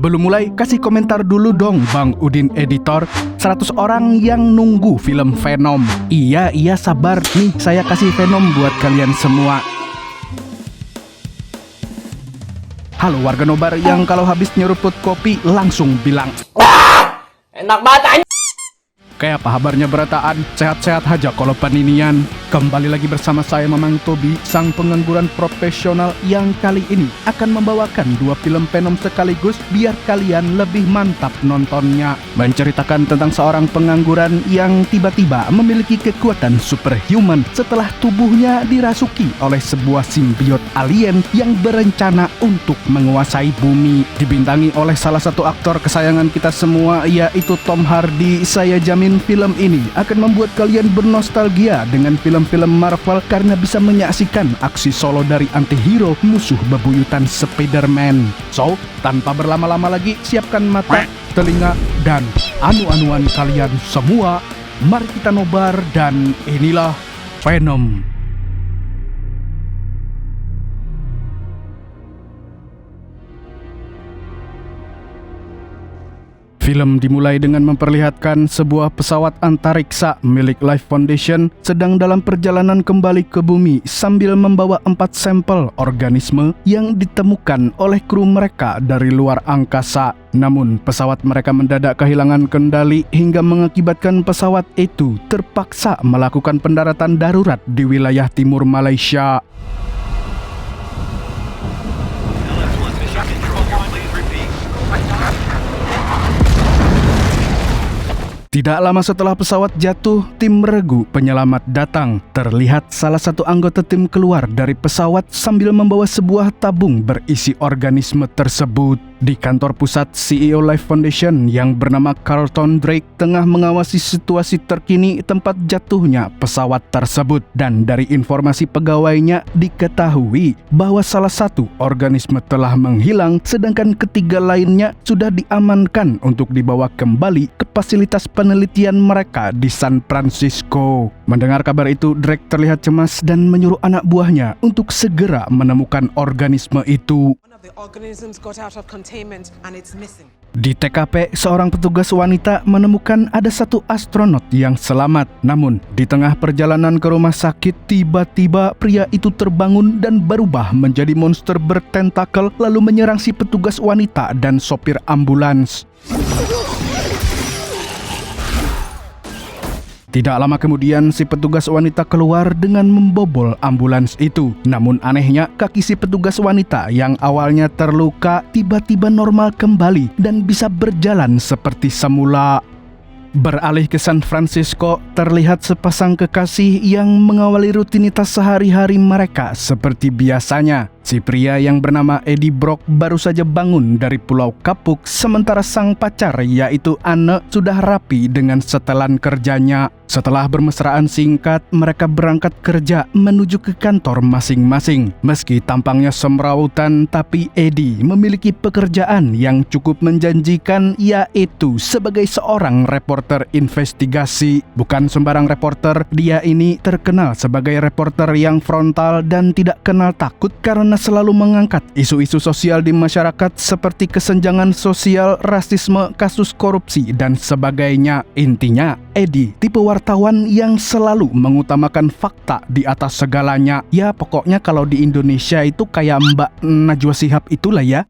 Sebelum mulai, kasih komentar dulu dong Bang Udin Editor. 100 orang yang nunggu film Venom. Iya sabar, nih saya kasih Venom buat kalian semua. Halo warga nobar yang kalau habis nyeruput kopi langsung bilang enak banget. kayak apa kabarnya berataan? Sehat-sehat aja kalau paninian. Kembali lagi bersama saya Mamang Tobi, sang pengangguran profesional yang kali ini akan membawakan 2 film Venom sekaligus biar kalian lebih mantap nontonnya. Menceritakan tentang seorang pengangguran yang tiba-tiba memiliki kekuatan superhuman setelah tubuhnya dirasuki oleh sebuah simbiot alien yang berencana untuk menguasai bumi. Dibintangi oleh salah satu aktor kesayangan kita semua, yaitu Tom Hardy. Saya jamin film ini akan membuat kalian bernostalgia dengan film-film Marvel karena bisa menyaksikan aksi solo dari antihero musuh bebuyutan Spider-Man. So, tanpa berlama-lama lagi, siapkan mata, telinga, dan anu-anuan kalian semua. Mari kita nobar dan inilah Venom. Film dimulai dengan memperlihatkan sebuah pesawat antariksa milik Life Foundation sedang dalam perjalanan kembali ke bumi sambil membawa 4 sampel organisme yang ditemukan oleh kru mereka dari luar angkasa. Namun, pesawat mereka mendadak kehilangan kendali hingga mengakibatkan pesawat itu terpaksa melakukan pendaratan darurat di wilayah timur Malaysia. Tidak lama setelah pesawat jatuh, tim regu penyelamat datang. Terlihat salah satu anggota tim keluar dari pesawat sambil membawa sebuah tabung berisi organisme tersebut. Di kantor pusat, CEO Life Foundation yang bernama Carlton Drake tengah mengawasi situasi terkini tempat jatuhnya pesawat tersebut. Dan dari informasi pegawainya diketahui bahwa salah satu organisme telah menghilang, sedangkan ketiga lainnya sudah diamankan untuk dibawa kembali ke fasilitas penelitian mereka di San Francisco. Mendengar kabar itu, Drake terlihat cemas dan menyuruh anak buahnya untuk segera menemukan organisme itu. Di TKP, seorang petugas wanita menemukan ada satu astronot yang selamat. Namun, di tengah perjalanan ke rumah sakit, tiba-tiba pria itu terbangun dan berubah menjadi monster bertentakel lalu menyerang si petugas wanita dan sopir ambulans. Tidak lama kemudian, si petugas wanita keluar dengan membobol ambulans itu. Namun anehnya, kaki si petugas wanita yang awalnya terluka tiba-tiba normal kembali dan bisa berjalan seperti semula. Beralih ke San Francisco, terlihat sepasang kekasih yang mengawali rutinitas sehari-hari mereka seperti biasanya. Si pria yang bernama Eddie Brock baru saja bangun dari Pulau Kapuk, sementara sang pacar yaitu Anne sudah rapi dengan setelan kerjanya. Setelah bermesraan singkat, mereka berangkat kerja menuju ke kantor masing-masing. Meski tampangnya semrawutan, tapi Eddie memiliki pekerjaan yang cukup menjanjikan, yaitu sebagai seorang reporter investigasi. Bukan sembarang reporter, dia ini terkenal sebagai reporter yang frontal dan tidak kenal takut karena selalu mengangkat isu-isu sosial di masyarakat seperti kesenjangan sosial, rasisme, kasus korupsi, dan sebagainya. Intinya, Eddie tipe wartawan yang selalu mengutamakan fakta di atas segalanya. Ya pokoknya kalau di Indonesia itu kayak Mbak Najwa Shihab itulah ya.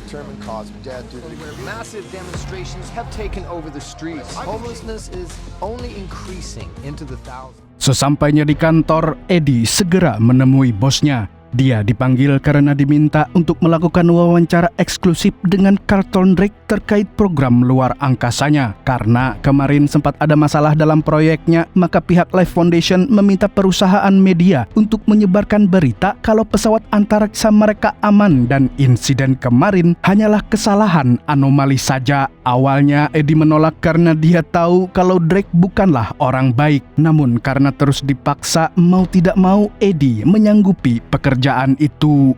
Determined cause of death due to massive demonstrations have taken over the streets. Homelessness is only increasing into the thousands. Sesampainya di kantor, Eddie segera menemui bosnya. Dia dipanggil karena diminta untuk melakukan wawancara eksklusif dengan Carlton Drake terkait program luar angkasanya. Karena kemarin sempat ada masalah dalam proyeknya, maka pihak Life Foundation meminta perusahaan media untuk menyebarkan berita kalau pesawat antariksa mereka aman dan insiden kemarin hanyalah kesalahan anomali saja. Awalnya Eddie menolak karena dia tahu kalau Drake bukanlah orang baik. Namun karena terus dipaksa, mau tidak mau Eddie menyanggupi pekerjaan itu.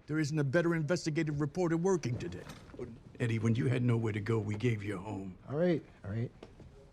There isn't a better investigative reporter working today. Eddie, when you had nowhere to go, we gave you a home. All right.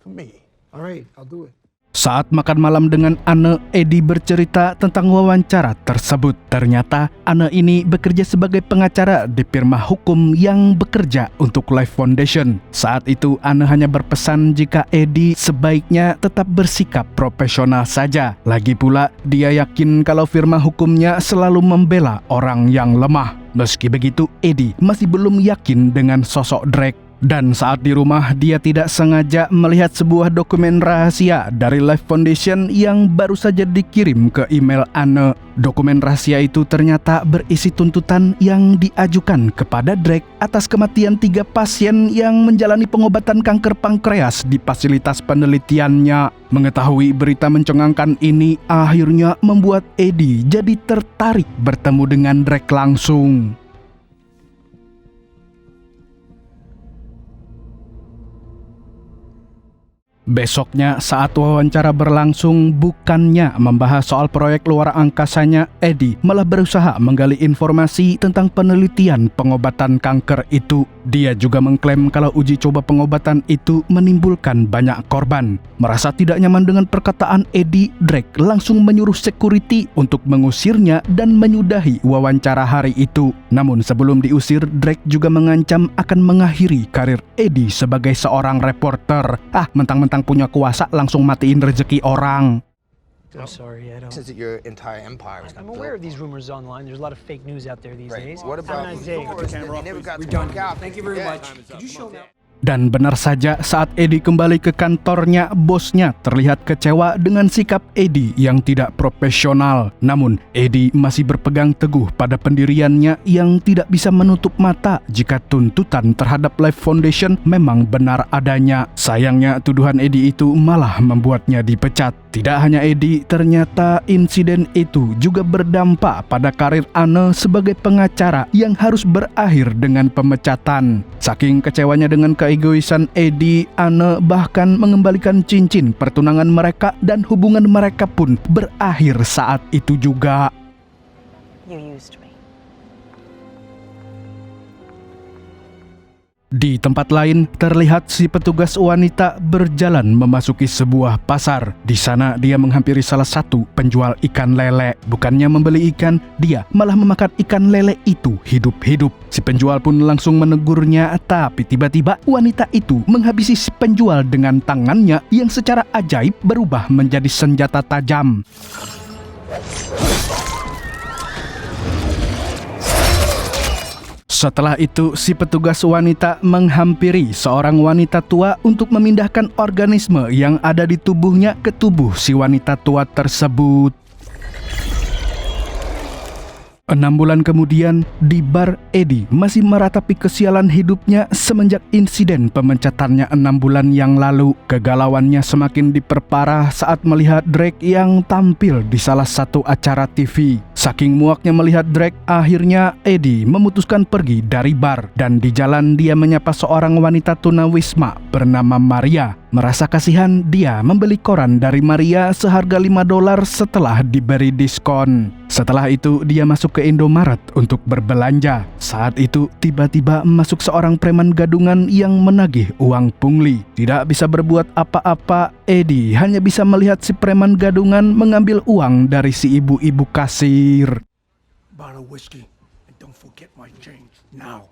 For me. All right, I'll do it. Saat makan malam dengan Anne, Edi bercerita tentang wawancara tersebut. Ternyata Anne ini bekerja sebagai pengacara di firma hukum yang bekerja untuk Life Foundation. Saat itu Anne hanya berpesan jika Edi sebaiknya tetap bersikap profesional saja. Lagi pula dia yakin kalau firma hukumnya selalu membela orang yang lemah. Meski begitu, Edi masih belum yakin dengan sosok Drake. Dan saat di rumah, dia tidak sengaja melihat sebuah dokumen rahasia dari Life Foundation yang baru saja dikirim ke email Anne. Dokumen rahasia itu ternyata berisi tuntutan yang diajukan kepada Drake atas kematian 3 pasien yang menjalani pengobatan kanker pankreas di fasilitas penelitiannya. Mengetahui berita mencengangkan ini akhirnya membuat Edi jadi tertarik bertemu dengan Drake langsung. Besoknya saat wawancara berlangsung, bukannya membahas soal proyek luar angkasanya, Edi malah berusaha menggali informasi tentang penelitian pengobatan kanker itu. Dia juga mengklaim kalau uji coba pengobatan itu menimbulkan banyak korban. Merasa tidak nyaman dengan perkataan Edi, Drake langsung menyuruh security untuk mengusirnya dan menyudahi wawancara hari itu. Namun sebelum diusir, Drake juga mengancam akan mengakhiri karir Edi sebagai seorang reporter. Mentang-mentang punya kuasa langsung matiin rezeki orang. I'm sorry, I don't. Since your entire empire was I'm aware of these rumors online. There's a lot of fake news out there these days. What about Have a nice day. they never got to work out? Thank you very Yeah. much. Could you show me? Dan benar saja, saat Edi kembali ke kantornya, bosnya terlihat kecewa dengan sikap Edi yang tidak profesional. Namun, Edi masih berpegang teguh pada pendiriannya yang tidak bisa menutup mata jika tuntutan terhadap Life Foundation memang benar adanya. Sayangnya, tuduhan Edi itu malah membuatnya dipecat. Tidak hanya Edi, ternyata insiden itu juga berdampak pada karir Anne sebagai pengacara yang harus berakhir dengan pemecatan. Saking kecewanya dengan keegoisan Edi, Anne bahkan mengembalikan cincin pertunangan mereka dan hubungan mereka pun berakhir saat itu juga. You used me. Di tempat lain, terlihat si petugas wanita berjalan memasuki sebuah pasar. Di sana, dia menghampiri salah satu penjual ikan lele. Bukannya membeli ikan, dia malah memakan ikan lele itu hidup-hidup. Si penjual pun langsung menegurnya, tapi tiba-tiba wanita itu menghabisi si penjual dengan tangannya yang secara ajaib berubah menjadi senjata tajam. Setelah itu, si petugas wanita menghampiri seorang wanita tua untuk memindahkan organisme yang ada di tubuhnya ke tubuh si wanita tua tersebut. 6 bulan kemudian, di bar, Edi masih meratapi kesialan hidupnya semenjak insiden pemecatannya 6 bulan yang lalu. Kegalauannya semakin diperparah saat melihat Drake yang tampil di salah satu acara TV. Saking muaknya melihat Drake, akhirnya Edi memutuskan pergi dari bar. Dan di jalan dia menyapa seorang wanita tunawisma bernama Maria. Merasa kasihan, dia membeli koran dari Maria seharga $5 setelah diberi diskon. Setelah itu, dia masuk ke Indomaret untuk berbelanja. Saat itu, tiba-tiba masuk seorang preman gadungan yang menagih uang pungli. Tidak bisa berbuat apa-apa, Edi hanya bisa melihat si preman gadungan mengambil uang dari si ibu-ibu kasir. Bottle of whiskey, and don't forget my change now.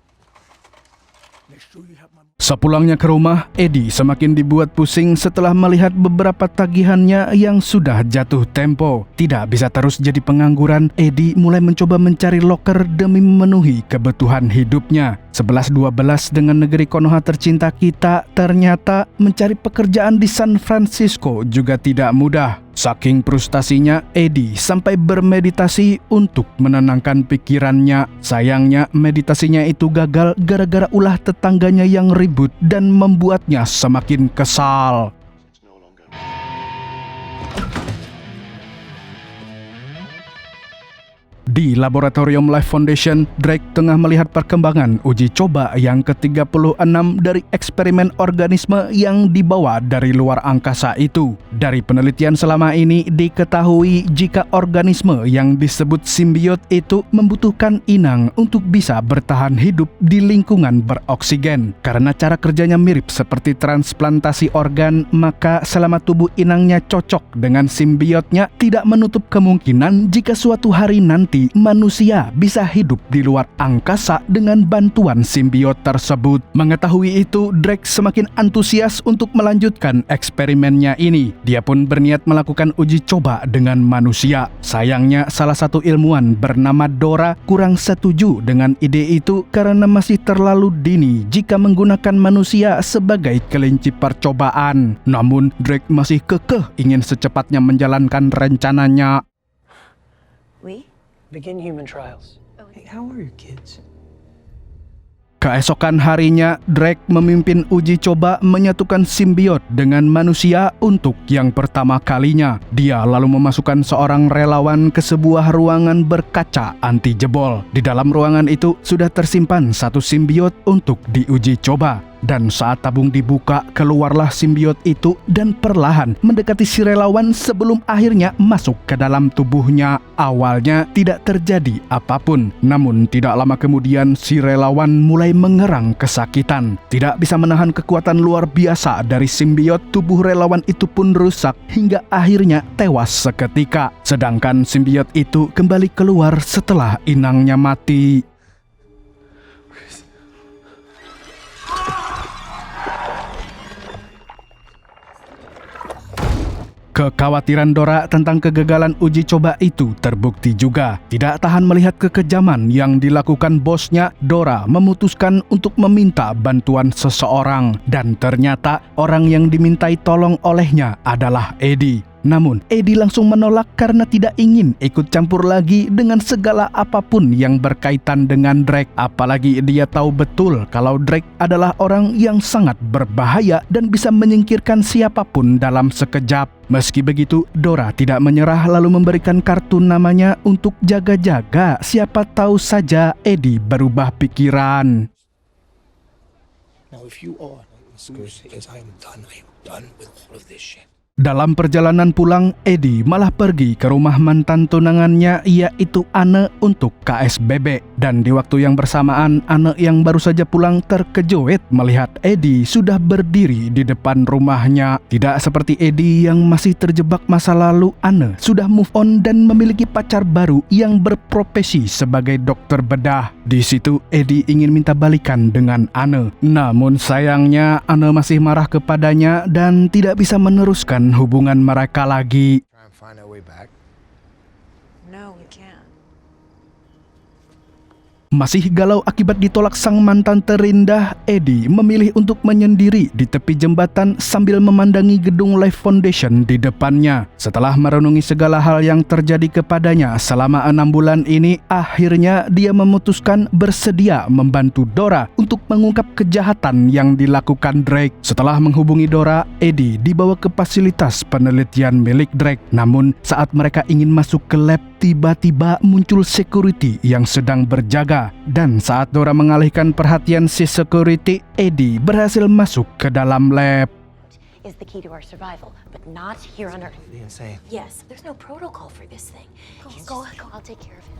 Make sure you have my. Sepulangnya ke rumah, Edi semakin dibuat pusing setelah melihat beberapa tagihannya yang sudah jatuh tempo. Tidak bisa terus jadi pengangguran, Edi mulai mencoba mencari loker demi memenuhi kebutuhan hidupnya. 11-12 dengan negeri Konoha tercinta kita, ternyata mencari pekerjaan di San Francisco juga tidak mudah. Saking frustasinya, Edi sampai bermeditasi untuk menenangkan pikirannya. Sayangnya, meditasinya itu gagal gara-gara ulah tetangganya yang ribut dan membuatnya semakin kesal. Di Laboratorium Life Foundation, Drake tengah melihat perkembangan uji coba yang ke-36 dari eksperimen organisme yang dibawa dari luar angkasa itu. Dari penelitian selama ini diketahui jika organisme yang disebut simbiot itu membutuhkan inang untuk bisa bertahan hidup di lingkungan beroksigen. Karena cara kerjanya mirip seperti transplantasi organ, maka selama tubuh inangnya cocok dengan simbiotnya, tidak menutup kemungkinan jika suatu hari nanti manusia bisa hidup di luar angkasa dengan bantuan simbiot tersebut. Mengetahui itu, Drake semakin antusias untuk melanjutkan eksperimennya ini. Dia pun berniat melakukan uji coba dengan manusia. Sayangnya, salah satu ilmuwan bernama Dora kurang setuju dengan ide itu karena masih terlalu dini jika menggunakan manusia sebagai kelinci percobaan. Namun, Drake masih kekeh ingin secepatnya menjalankan rencananya. We? Begin human trials. Hey, how are your kids? Keesokan harinya, Drake memimpin uji coba menyatukan simbiot dengan manusia untuk yang pertama kalinya. Dia lalu memasukkan seorang relawan ke sebuah ruangan berkaca anti jebol. Di dalam ruangan itu sudah tersimpan satu simbiot untuk diuji coba. Dan saat tabung dibuka, keluarlah simbiot itu dan perlahan mendekati si relawan sebelum akhirnya masuk ke dalam tubuhnya. Awalnya tidak terjadi apapun, namun tidak lama kemudian si relawan mulai mengerang kesakitan. Tidak bisa menahan kekuatan luar biasa dari simbiot, tubuh relawan itu pun rusak hingga akhirnya tewas seketika. Sedangkan simbiot itu kembali keluar setelah inangnya mati. Kekhawatiran Dora tentang kegagalan uji coba itu terbukti juga. Tidak tahan melihat kekejaman yang dilakukan bosnya, Dora memutuskan untuk meminta bantuan seseorang. Dan ternyata orang yang dimintai tolong olehnya adalah Eddie. Namun, Eddie langsung menolak karena tidak ingin ikut campur lagi dengan segala apapun yang berkaitan dengan Drake. Apalagi dia tahu betul kalau Drake adalah orang yang sangat berbahaya dan bisa menyingkirkan siapapun dalam sekejap. Meski begitu, Dora tidak menyerah lalu memberikan kartu namanya untuk jaga-jaga. Siapa tahu saja Eddie berubah pikiran. Now, if you are as good as I am done with all of this shit. Dalam perjalanan pulang, Eddie malah pergi ke rumah mantan tunangannya, yaitu Anne, untuk KSBB. Dan di waktu yang bersamaan, Anne yang baru saja pulang terkejut melihat Eddie sudah berdiri di depan rumahnya. Tidak seperti Eddie yang masih terjebak masa lalu, Anne sudah move on dan memiliki pacar baru yang berprofesi sebagai dokter bedah. Di situ, Eddie ingin minta balikan dengan Anne. Namun sayangnya, Anne masih marah kepadanya dan tidak bisa meneruskan hubungan mereka lagi. Try and find our way back. No, we can't. Masih galau akibat ditolak sang mantan terindah, Eddie memilih untuk menyendiri di tepi jembatan sambil memandangi gedung Life Foundation di depannya. Setelah merenungi segala hal yang terjadi kepadanya selama 6 bulan ini, akhirnya dia memutuskan bersedia membantu Dora untuk mengungkap kejahatan yang dilakukan Drake. Setelah menghubungi Dora, Eddie dibawa ke fasilitas penelitian milik Drake. Namun saat mereka ingin masuk ke lab, tiba-tiba muncul security yang sedang berjaga. Dan saat Dora mengalihkan perhatian si security, Eddie berhasil masuk ke dalam lab. Is the key to our survival, but not here on Earth. Insane. Yes, there's no protocol for this thing. Go. I'll take care of it.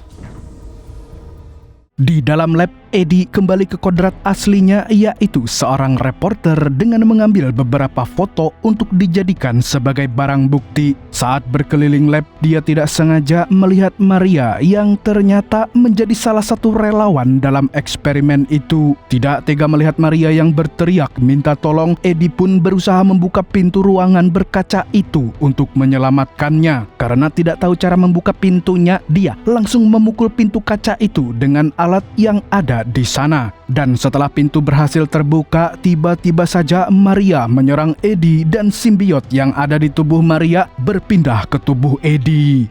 Di dalam lab, Eddie kembali ke kodrat aslinya, yaitu seorang reporter dengan mengambil beberapa foto untuk dijadikan sebagai barang bukti. Saat berkeliling lab, dia tidak sengaja melihat Maria yang ternyata menjadi salah satu relawan dalam eksperimen itu. Tidak tega melihat Maria yang berteriak minta tolong, Eddie pun berusaha membuka pintu ruangan berkaca itu untuk menyelamatkannya. Karena tidak tahu cara membuka pintunya, dia langsung memukul pintu kaca itu dengan alat yang ada di sana. Dan setelah pintu berhasil terbuka, tiba-tiba saja Maria menyerang Eddie dan simbiot yang ada di tubuh Maria berpindah ke tubuh Eddie.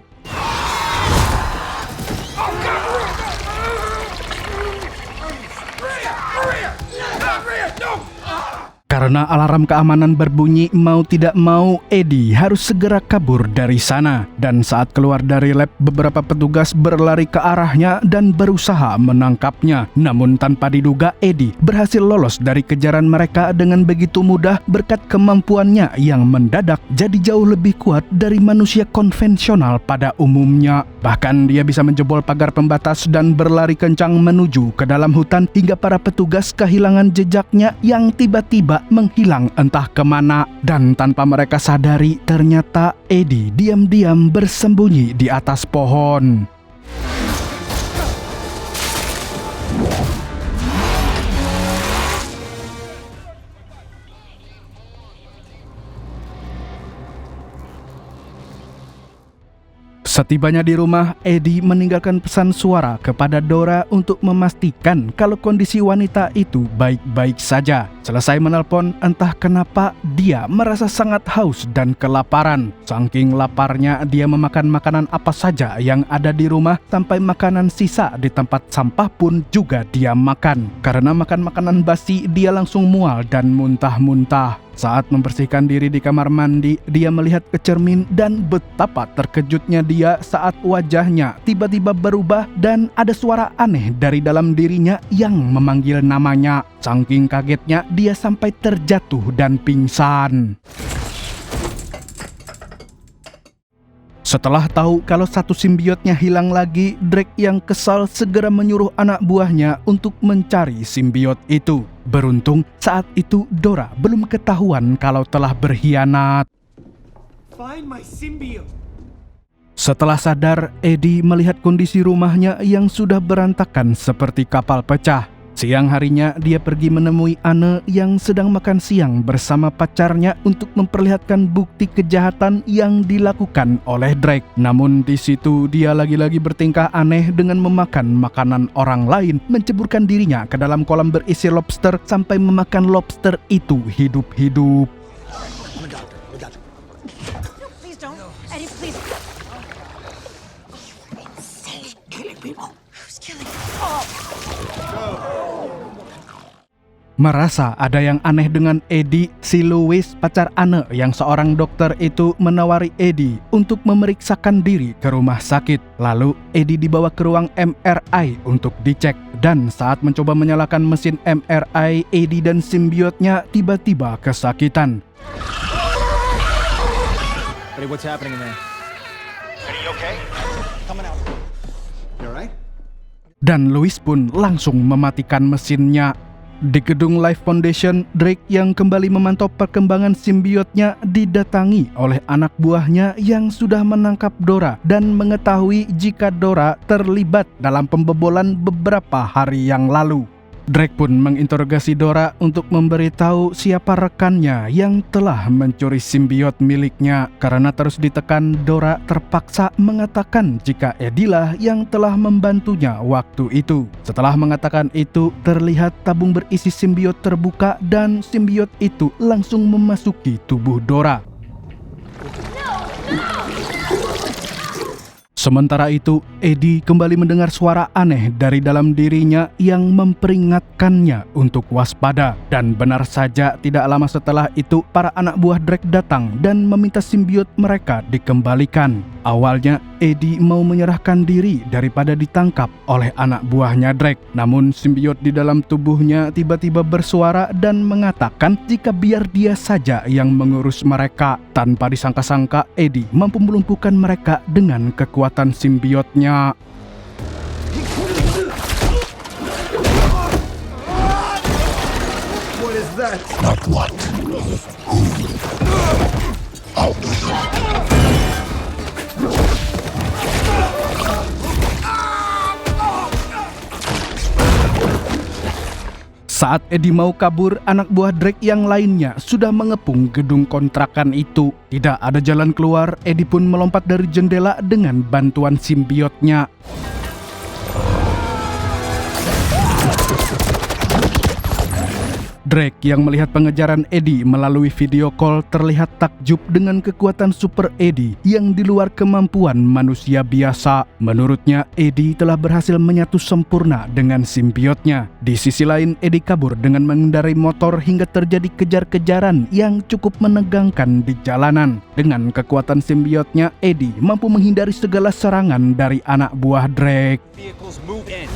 Karena alarm keamanan berbunyi, mau tidak mau Eddie harus segera kabur dari sana. Dan saat keluar dari lab, beberapa petugas berlari ke arahnya dan berusaha menangkapnya. Namun tanpa diduga, Eddie berhasil lolos dari kejaran mereka dengan begitu mudah berkat kemampuannya yang mendadak jadi jauh lebih kuat dari manusia konvensional pada umumnya. Bahkan dia bisa menjebol pagar pembatas dan berlari kencang menuju ke dalam hutan hingga para petugas kehilangan jejaknya yang tiba-tiba menghilang entah kemana. Dan tanpa mereka sadari, ternyata Eddie diam-diam bersembunyi di atas pohon. Setibanya di rumah, Eddie meninggalkan pesan suara kepada Dora untuk memastikan kalau kondisi wanita itu baik-baik saja. Selesai menelpon, entah kenapa dia merasa sangat haus dan kelaparan. Saking laparnya, dia memakan makanan apa saja yang ada di rumah, sampai makanan sisa di tempat sampah pun juga dia makan. Karena makan makanan basi, dia langsung mual dan muntah-muntah. Saat membersihkan diri di kamar mandi, dia melihat ke cermin dan betapa terkejutnya dia saat wajahnya tiba-tiba berubah dan ada suara aneh dari dalam dirinya yang memanggil namanya. Saking kagetnya, dia sampai terjatuh dan pingsan. Setelah tahu kalau satu simbiotnya hilang lagi, Drake yang kesal segera menyuruh anak buahnya untuk mencari simbiot itu. Beruntung saat itu Dora belum ketahuan kalau telah berkhianat. Find my symbiote. Setelah sadar, Eddie melihat kondisi rumahnya yang sudah berantakan seperti kapal pecah. Siang harinya, dia pergi menemui Anne yang sedang makan siang bersama pacarnya untuk memperlihatkan bukti kejahatan yang dilakukan oleh Drake. Namun di situ dia lagi-lagi bertingkah aneh dengan memakan makanan orang lain, menceburkan dirinya ke dalam kolam berisi lobster sampai memakan lobster itu hidup-hidup. Please don't. Eddie, please. Insane. Killing people. Who's killing people? Merasa ada yang aneh dengan Eddie, si Louis, pacar Anne yang seorang dokter itu menawari Eddie untuk memeriksakan diri ke rumah sakit. Lalu Eddie dibawa ke ruang MRI untuk dicek. Dan saat mencoba menyalakan mesin MRI, Eddie dan simbiotnya tiba-tiba kesakitan. Buddy, what's happening in there? Are you okay? Coming out. You alright? Dan Louis pun langsung mematikan mesinnya. Di gedung Life Foundation, Drake yang kembali memantau perkembangan simbiotnya didatangi oleh anak buahnya yang sudah menangkap Dora dan mengetahui jika Dora terlibat dalam pembobolan beberapa hari yang lalu. Drake pun menginterogasi Dora untuk memberitahu siapa rekannya yang telah mencuri simbiot miliknya. Karena terus ditekan, Dora terpaksa mengatakan jika Eddie lah yang telah membantunya waktu itu. Setelah mengatakan itu, terlihat tabung berisi simbiot terbuka dan simbiot itu langsung memasuki tubuh Dora. Sementara itu, Eddie kembali mendengar suara aneh dari dalam dirinya yang memperingatkannya untuk waspada. Dan benar saja, tidak lama setelah itu, para anak buah Drake datang dan meminta simbiot mereka dikembalikan. Awalnya, Eddie mau menyerahkan diri daripada ditangkap oleh anak buahnya Drake. Namun, simbiot di dalam tubuhnya tiba-tiba bersuara dan mengatakan jika biar dia saja yang mengurus mereka. Tanpa disangka-sangka, Eddie mampu melumpuhkan mereka dengan kekuatan simbiotnya. What is that? Not what. Who? Out. Saat Eddie mau kabur, anak buah Drake yang lainnya sudah mengepung gedung kontrakan itu. Tidak ada jalan keluar, Eddie pun melompat dari jendela dengan bantuan simbiotnya. Drake yang melihat pengejaran Eddie melalui video call terlihat takjub dengan kekuatan super Eddie yang di luar kemampuan manusia biasa. Menurutnya, Eddie telah berhasil menyatu sempurna dengan simbiotnya. Di sisi lain, Eddie kabur dengan mengendarai motor hingga terjadi kejar-kejaran yang cukup menegangkan di jalanan. Dengan kekuatan simbiotnya, Eddie mampu menghindari segala serangan dari anak buah Drake. Vehicles move in.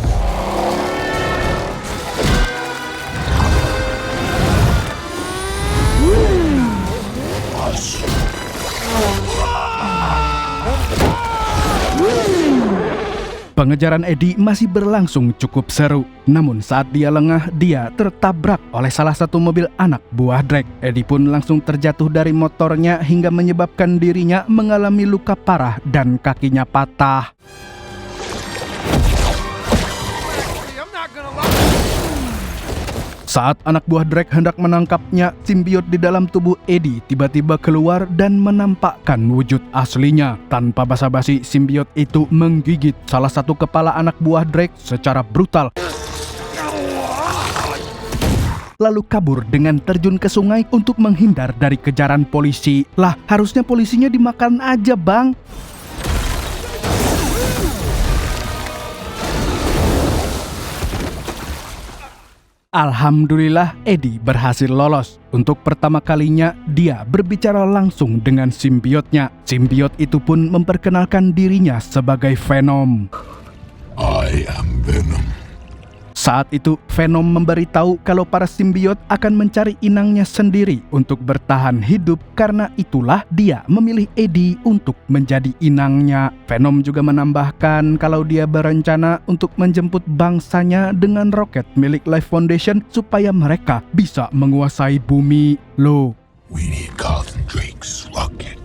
Pengejaran Eddie masih berlangsung cukup seru. Namun saat dia lengah, dia tertabrak oleh salah satu mobil anak buah Drake. Eddie pun langsung terjatuh dari motornya hingga menyebabkan dirinya mengalami luka parah dan kakinya patah. Saat anak buah Drake hendak menangkapnya, simbiot di dalam tubuh Eddie tiba-tiba keluar dan menampakkan wujud aslinya. Tanpa basa-basi, simbiot itu menggigit salah satu kepala anak buah Drake secara brutal, lalu kabur dengan terjun ke sungai untuk menghindar dari kejaran polisi. Lah, harusnya polisinya dimakan aja, Bang. Alhamdulillah, Eddie berhasil lolos. Untuk pertama kalinya, dia berbicara langsung dengan simbiotnya. Simbiot itu pun memperkenalkan dirinya sebagai Venom. I am Venom. Saat itu, Venom memberitahu kalau para simbiot akan mencari inangnya sendiri untuk bertahan hidup. Karena itulah dia memilih Eddie untuk menjadi inangnya. Venom juga menambahkan kalau dia berencana untuk menjemput bangsanya dengan roket milik Life Foundation supaya mereka bisa menguasai bumi. Loh, We need Carlton Drake's rocket.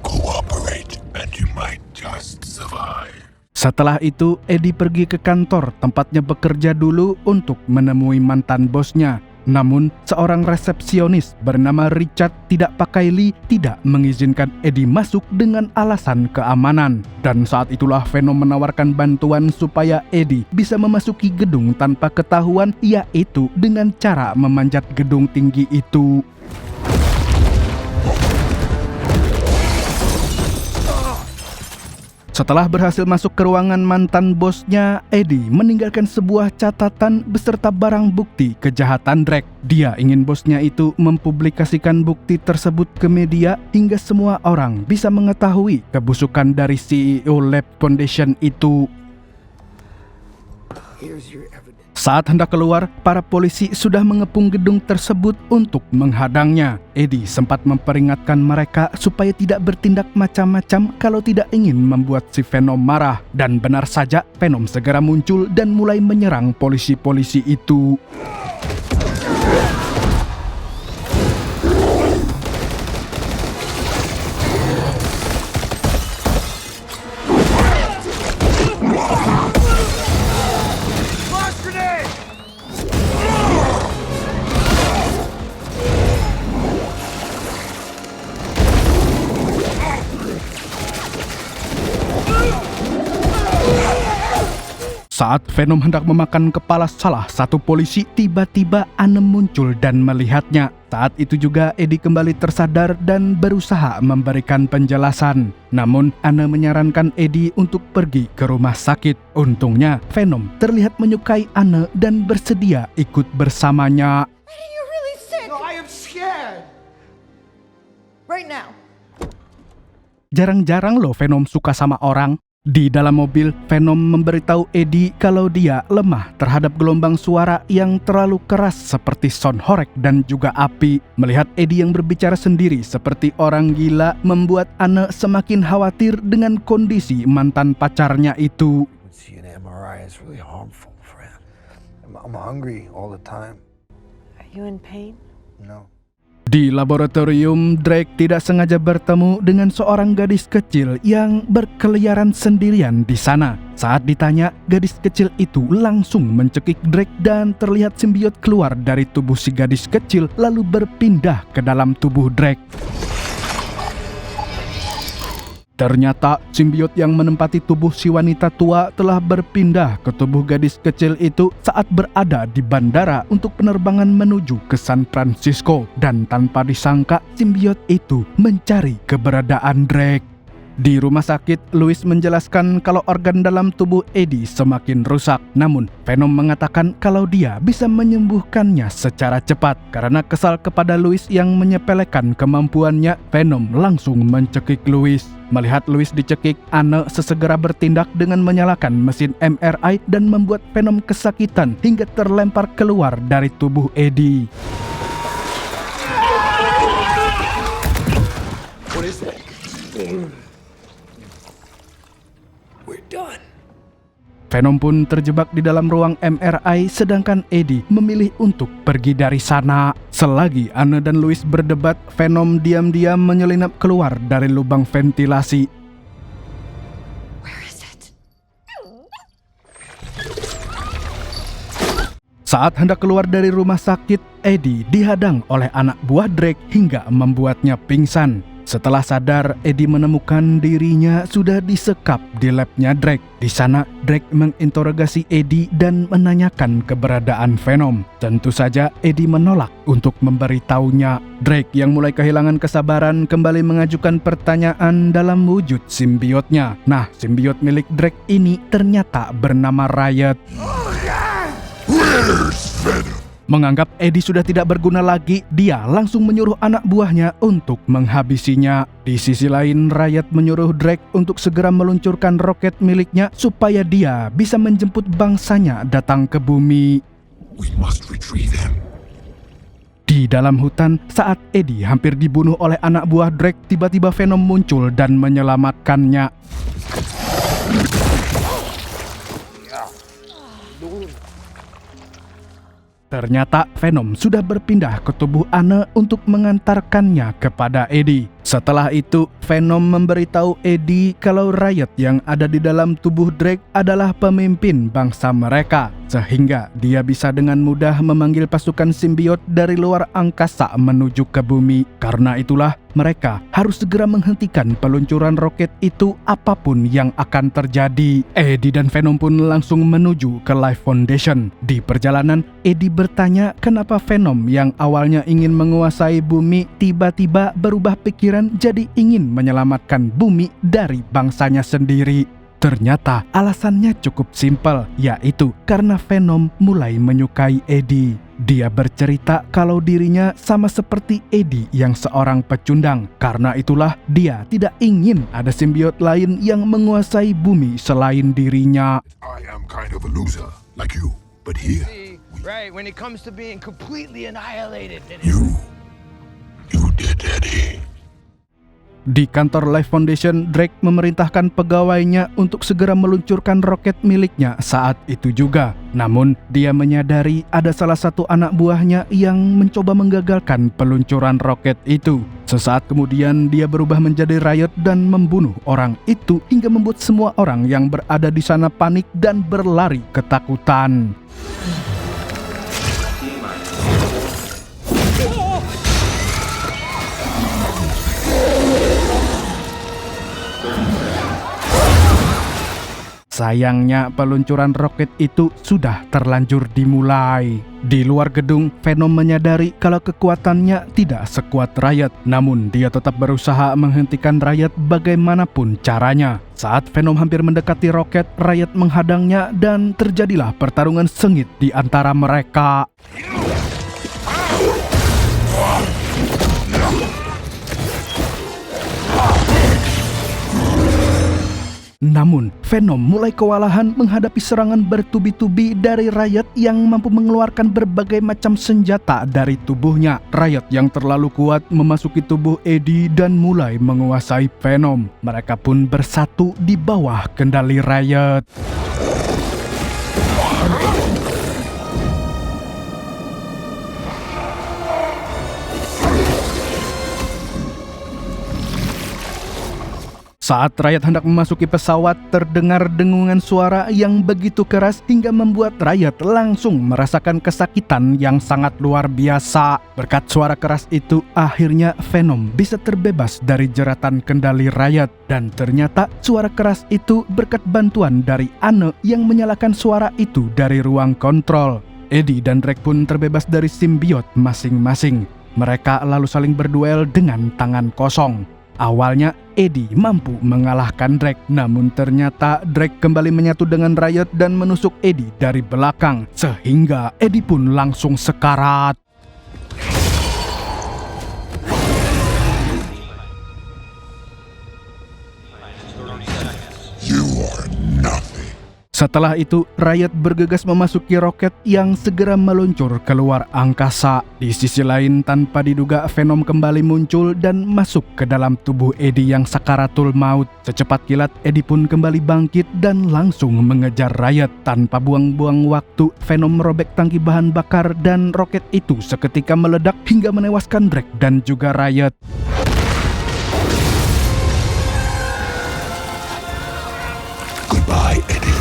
Cooperate and you might just survive. setelah itu, Eddie pergi ke kantor tempatnya bekerja dulu untuk menemui mantan bosnya. Namun, seorang resepsionis bernama Richard tidak pakai Lee tidak mengizinkan Eddie masuk dengan alasan keamanan. Dan saat itulah Venom menawarkan bantuan supaya Eddie bisa memasuki gedung tanpa ketahuan, yaitu dengan cara memanjat gedung tinggi itu. Setelah berhasil masuk ke ruangan mantan bosnya, Eddie meninggalkan sebuah catatan beserta barang bukti kejahatan Drake. Dia ingin bosnya itu mempublikasikan bukti tersebut ke media hingga semua orang bisa mengetahui kebusukan dari CEO Lab Foundation itu. Here's your evidence. Saat hendak keluar, para polisi sudah mengepung gedung tersebut untuk menghadangnya. Eddie sempat memperingatkan mereka supaya tidak bertindak macam-macam kalau tidak ingin membuat si Venom marah. Dan benar saja, Venom segera muncul dan mulai menyerang polisi-polisi itu. Saat Venom hendak memakan kepala salah satu polisi, tiba-tiba Anne muncul dan melihatnya. Saat itu juga Eddie kembali tersadar dan berusaha memberikan penjelasan. Namun Anne menyarankan Eddie untuk pergi ke rumah sakit. Untungnya Venom terlihat menyukai Anne dan bersedia ikut bersamanya. You're really sick. No, I am scared. Right now. Jarang-jarang loh Venom suka sama orang. Di dalam mobil, Venom memberitahu Eddie kalau dia lemah terhadap gelombang suara yang terlalu keras seperti sound horek dan juga api. Melihat Eddie yang berbicara sendiri seperti orang gila membuat Anne semakin khawatir dengan kondisi mantan pacarnya itu. See, an MRI is really harmful, friend. I'm hungry all the time. Are you in pain? No. Di laboratorium, Drake tidak sengaja bertemu dengan seorang gadis kecil yang berkeliaran sendirian di sana. Saat ditanya, gadis kecil itu langsung mencekik Drake dan terlihat simbiot keluar dari tubuh si gadis kecil lalu berpindah ke dalam tubuh Drake. Ternyata simbiot yang menempati tubuh si wanita tua telah berpindah ke tubuh gadis kecil itu saat berada di bandara untuk penerbangan menuju ke San Francisco. Dan tanpa disangka, simbiot itu mencari keberadaan Drake. Di rumah sakit, Louis menjelaskan kalau organ dalam tubuh Eddie semakin rusak. Namun, Venom mengatakan kalau dia bisa menyembuhkannya secara cepat. Karena kesal kepada Louis yang menyepelekan kemampuannya, Venom langsung mencekik Louis. Melihat Louis dicekik, Anne sesegera bertindak dengan menyalakan mesin MRI dan membuat Venom kesakitan hingga terlempar keluar dari tubuh Eddie. What is that? We're done. Venom pun terjebak di dalam ruang MRI sedangkan Eddie memilih untuk pergi dari sana. Selagi Anne dan Louis berdebat, Venom diam-diam menyelinap keluar dari lubang ventilasi. Where is it? Saat hendak keluar dari rumah sakit, Eddie dihadang oleh anak buah Drake hingga membuatnya pingsan. Setelah sadar, Eddie menemukan dirinya sudah disekap di labnya Drake. Di sana, Drake menginterogasi Eddie dan menanyakan keberadaan Venom. Tentu saja, Eddie menolak untuk memberitahunya. Drake yang mulai kehilangan kesabaran kembali mengajukan pertanyaan dalam wujud simbiotnya. Nah, simbiot milik Drake ini ternyata bernama Riot. Where's Venom? Menganggap Eddie sudah tidak berguna lagi, dia langsung menyuruh anak buahnya untuk menghabisinya. Di sisi lain, Riot menyuruh Drake untuk segera meluncurkan roket miliknya supaya dia bisa menjemput bangsanya datang ke bumi. We must retrieve him. Di dalam hutan, saat Eddie hampir dibunuh oleh anak buah Drake, tiba-tiba Venom muncul dan menyelamatkannya. Ternyata Venom sudah berpindah ke tubuh Anne untuk mengantarkannya kepada Eddie. Setelah itu, Venom memberitahu Eddie kalau Riot yang ada di dalam tubuh Drake adalah pemimpin bangsa mereka, sehingga dia bisa dengan mudah memanggil pasukan simbiot dari luar angkasa menuju ke bumi. Karena itulah, mereka harus segera menghentikan peluncuran roket itu apapun yang akan terjadi. Eddie dan Venom pun langsung menuju ke Life Foundation. Di perjalanan, Eddie bertanya kenapa Venom yang awalnya ingin menguasai bumi tiba-tiba berubah pikiran jadi ingin menyelamatkan bumi dari bangsanya sendiri. Ternyata alasannya cukup simpel, yaitu karena Venom mulai menyukai Eddie. Dia bercerita kalau dirinya sama seperti Eddie yang seorang pecundang. Karena itulah dia tidak ingin ada simbiot lain yang menguasai bumi selain dirinya. I am kind of a loser, like you. But here, Right, when it comes to being completely annihilated. you did Eddie. Di kantor Life Foundation, Drake memerintahkan pegawainya untuk segera meluncurkan roket miliknya saat itu juga. Namun, dia menyadari ada salah satu anak buahnya yang mencoba menggagalkan peluncuran roket itu. Sesaat kemudian, dia berubah menjadi Riot dan membunuh orang itu hingga membuat semua orang yang berada di sana panik dan berlari ketakutan. Sayangnya peluncuran roket itu sudah terlanjur dimulai. Di luar gedung, Venom menyadari kalau kekuatannya tidak sekuat Riot. Namun dia tetap berusaha menghentikan Riot bagaimanapun caranya. Saat Venom hampir mendekati roket, Riot menghadangnya dan terjadilah pertarungan sengit di antara mereka. Namun, Venom mulai kewalahan menghadapi serangan bertubi-tubi dari Riot yang mampu mengeluarkan berbagai macam senjata dari tubuhnya. Riot yang terlalu kuat memasuki tubuh Eddie dan mulai menguasai Venom. Mereka pun bersatu di bawah kendali Riot. Saat Riot hendak memasuki pesawat, terdengar dengungan suara yang begitu keras hingga membuat Riot langsung merasakan kesakitan yang sangat luar biasa. Berkat suara keras itu, akhirnya Venom bisa terbebas dari jeratan kendali Riot. Dan ternyata suara keras itu berkat bantuan dari Anne yang menyalakan suara itu dari ruang kontrol. Eddie dan Drake pun terbebas dari simbiot masing-masing. Mereka lalu saling berduel dengan tangan kosong. Awalnya Eddie mampu mengalahkan Drake, namun ternyata Drake kembali menyatu dengan Riot dan menusuk Eddie dari belakang, sehingga Eddie pun langsung sekarat. You are nothing. Setelah itu, Riot bergegas memasuki roket yang segera meluncur keluar angkasa. Di sisi lain, tanpa diduga Venom kembali muncul dan masuk ke dalam tubuh Eddie yang sakaratul maut. Secepat kilat, Eddie pun kembali bangkit dan langsung mengejar Riot. Tanpa buang-buang waktu, Venom merobek tangki bahan bakar dan roket itu seketika meledak hingga menewaskan Drake dan juga Riot. Goodbye, Eddie.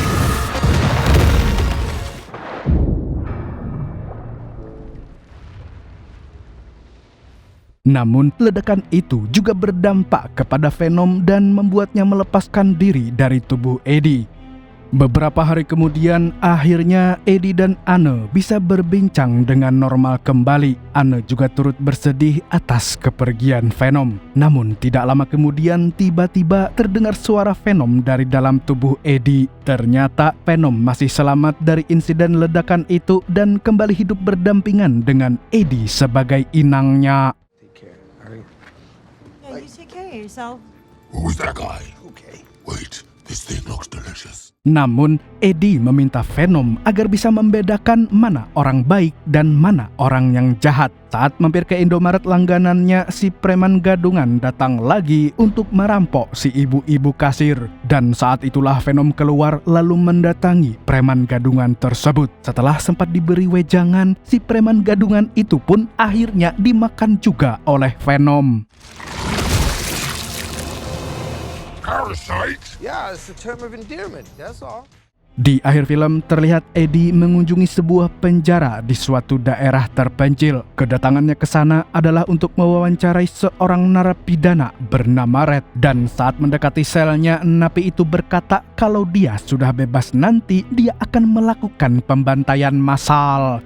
Namun, ledakan itu juga berdampak kepada Venom dan membuatnya melepaskan diri dari tubuh Eddie. Beberapa hari kemudian, akhirnya Eddie dan Anne bisa berbincang dengan normal kembali. Anne juga turut bersedih atas kepergian Venom. Namun, tidak lama kemudian tiba-tiba terdengar suara Venom dari dalam tubuh Eddie. Ternyata Venom masih selamat dari insiden ledakan itu dan kembali hidup berdampingan dengan Eddie sebagai inangnya. Yeah, you take care of yourself. Who's that guy? Okay. Wait, this thing looks delicious. Namun, Eddie meminta Venom agar bisa membedakan mana orang baik dan mana orang yang jahat. Saat mampir ke Indomaret langganannya, si preman gadungan datang lagi untuk merampok si ibu-ibu kasir. Dan saat itulah Venom keluar lalu mendatangi preman gadungan tersebut. Setelah sempat diberi wejangan, si preman gadungan itu pun akhirnya dimakan juga oleh Venom. Parasite? Yeah, it's a term of endearment, that's all. Di akhir film terlihat Eddie mengunjungi sebuah penjara di suatu daerah terpencil. Kedatangannya ke sana adalah untuk mewawancarai seorang narapidana bernama Red. Dan saat mendekati selnya, napi itu berkata kalau dia sudah bebas nanti dia akan melakukan pembantaian massal.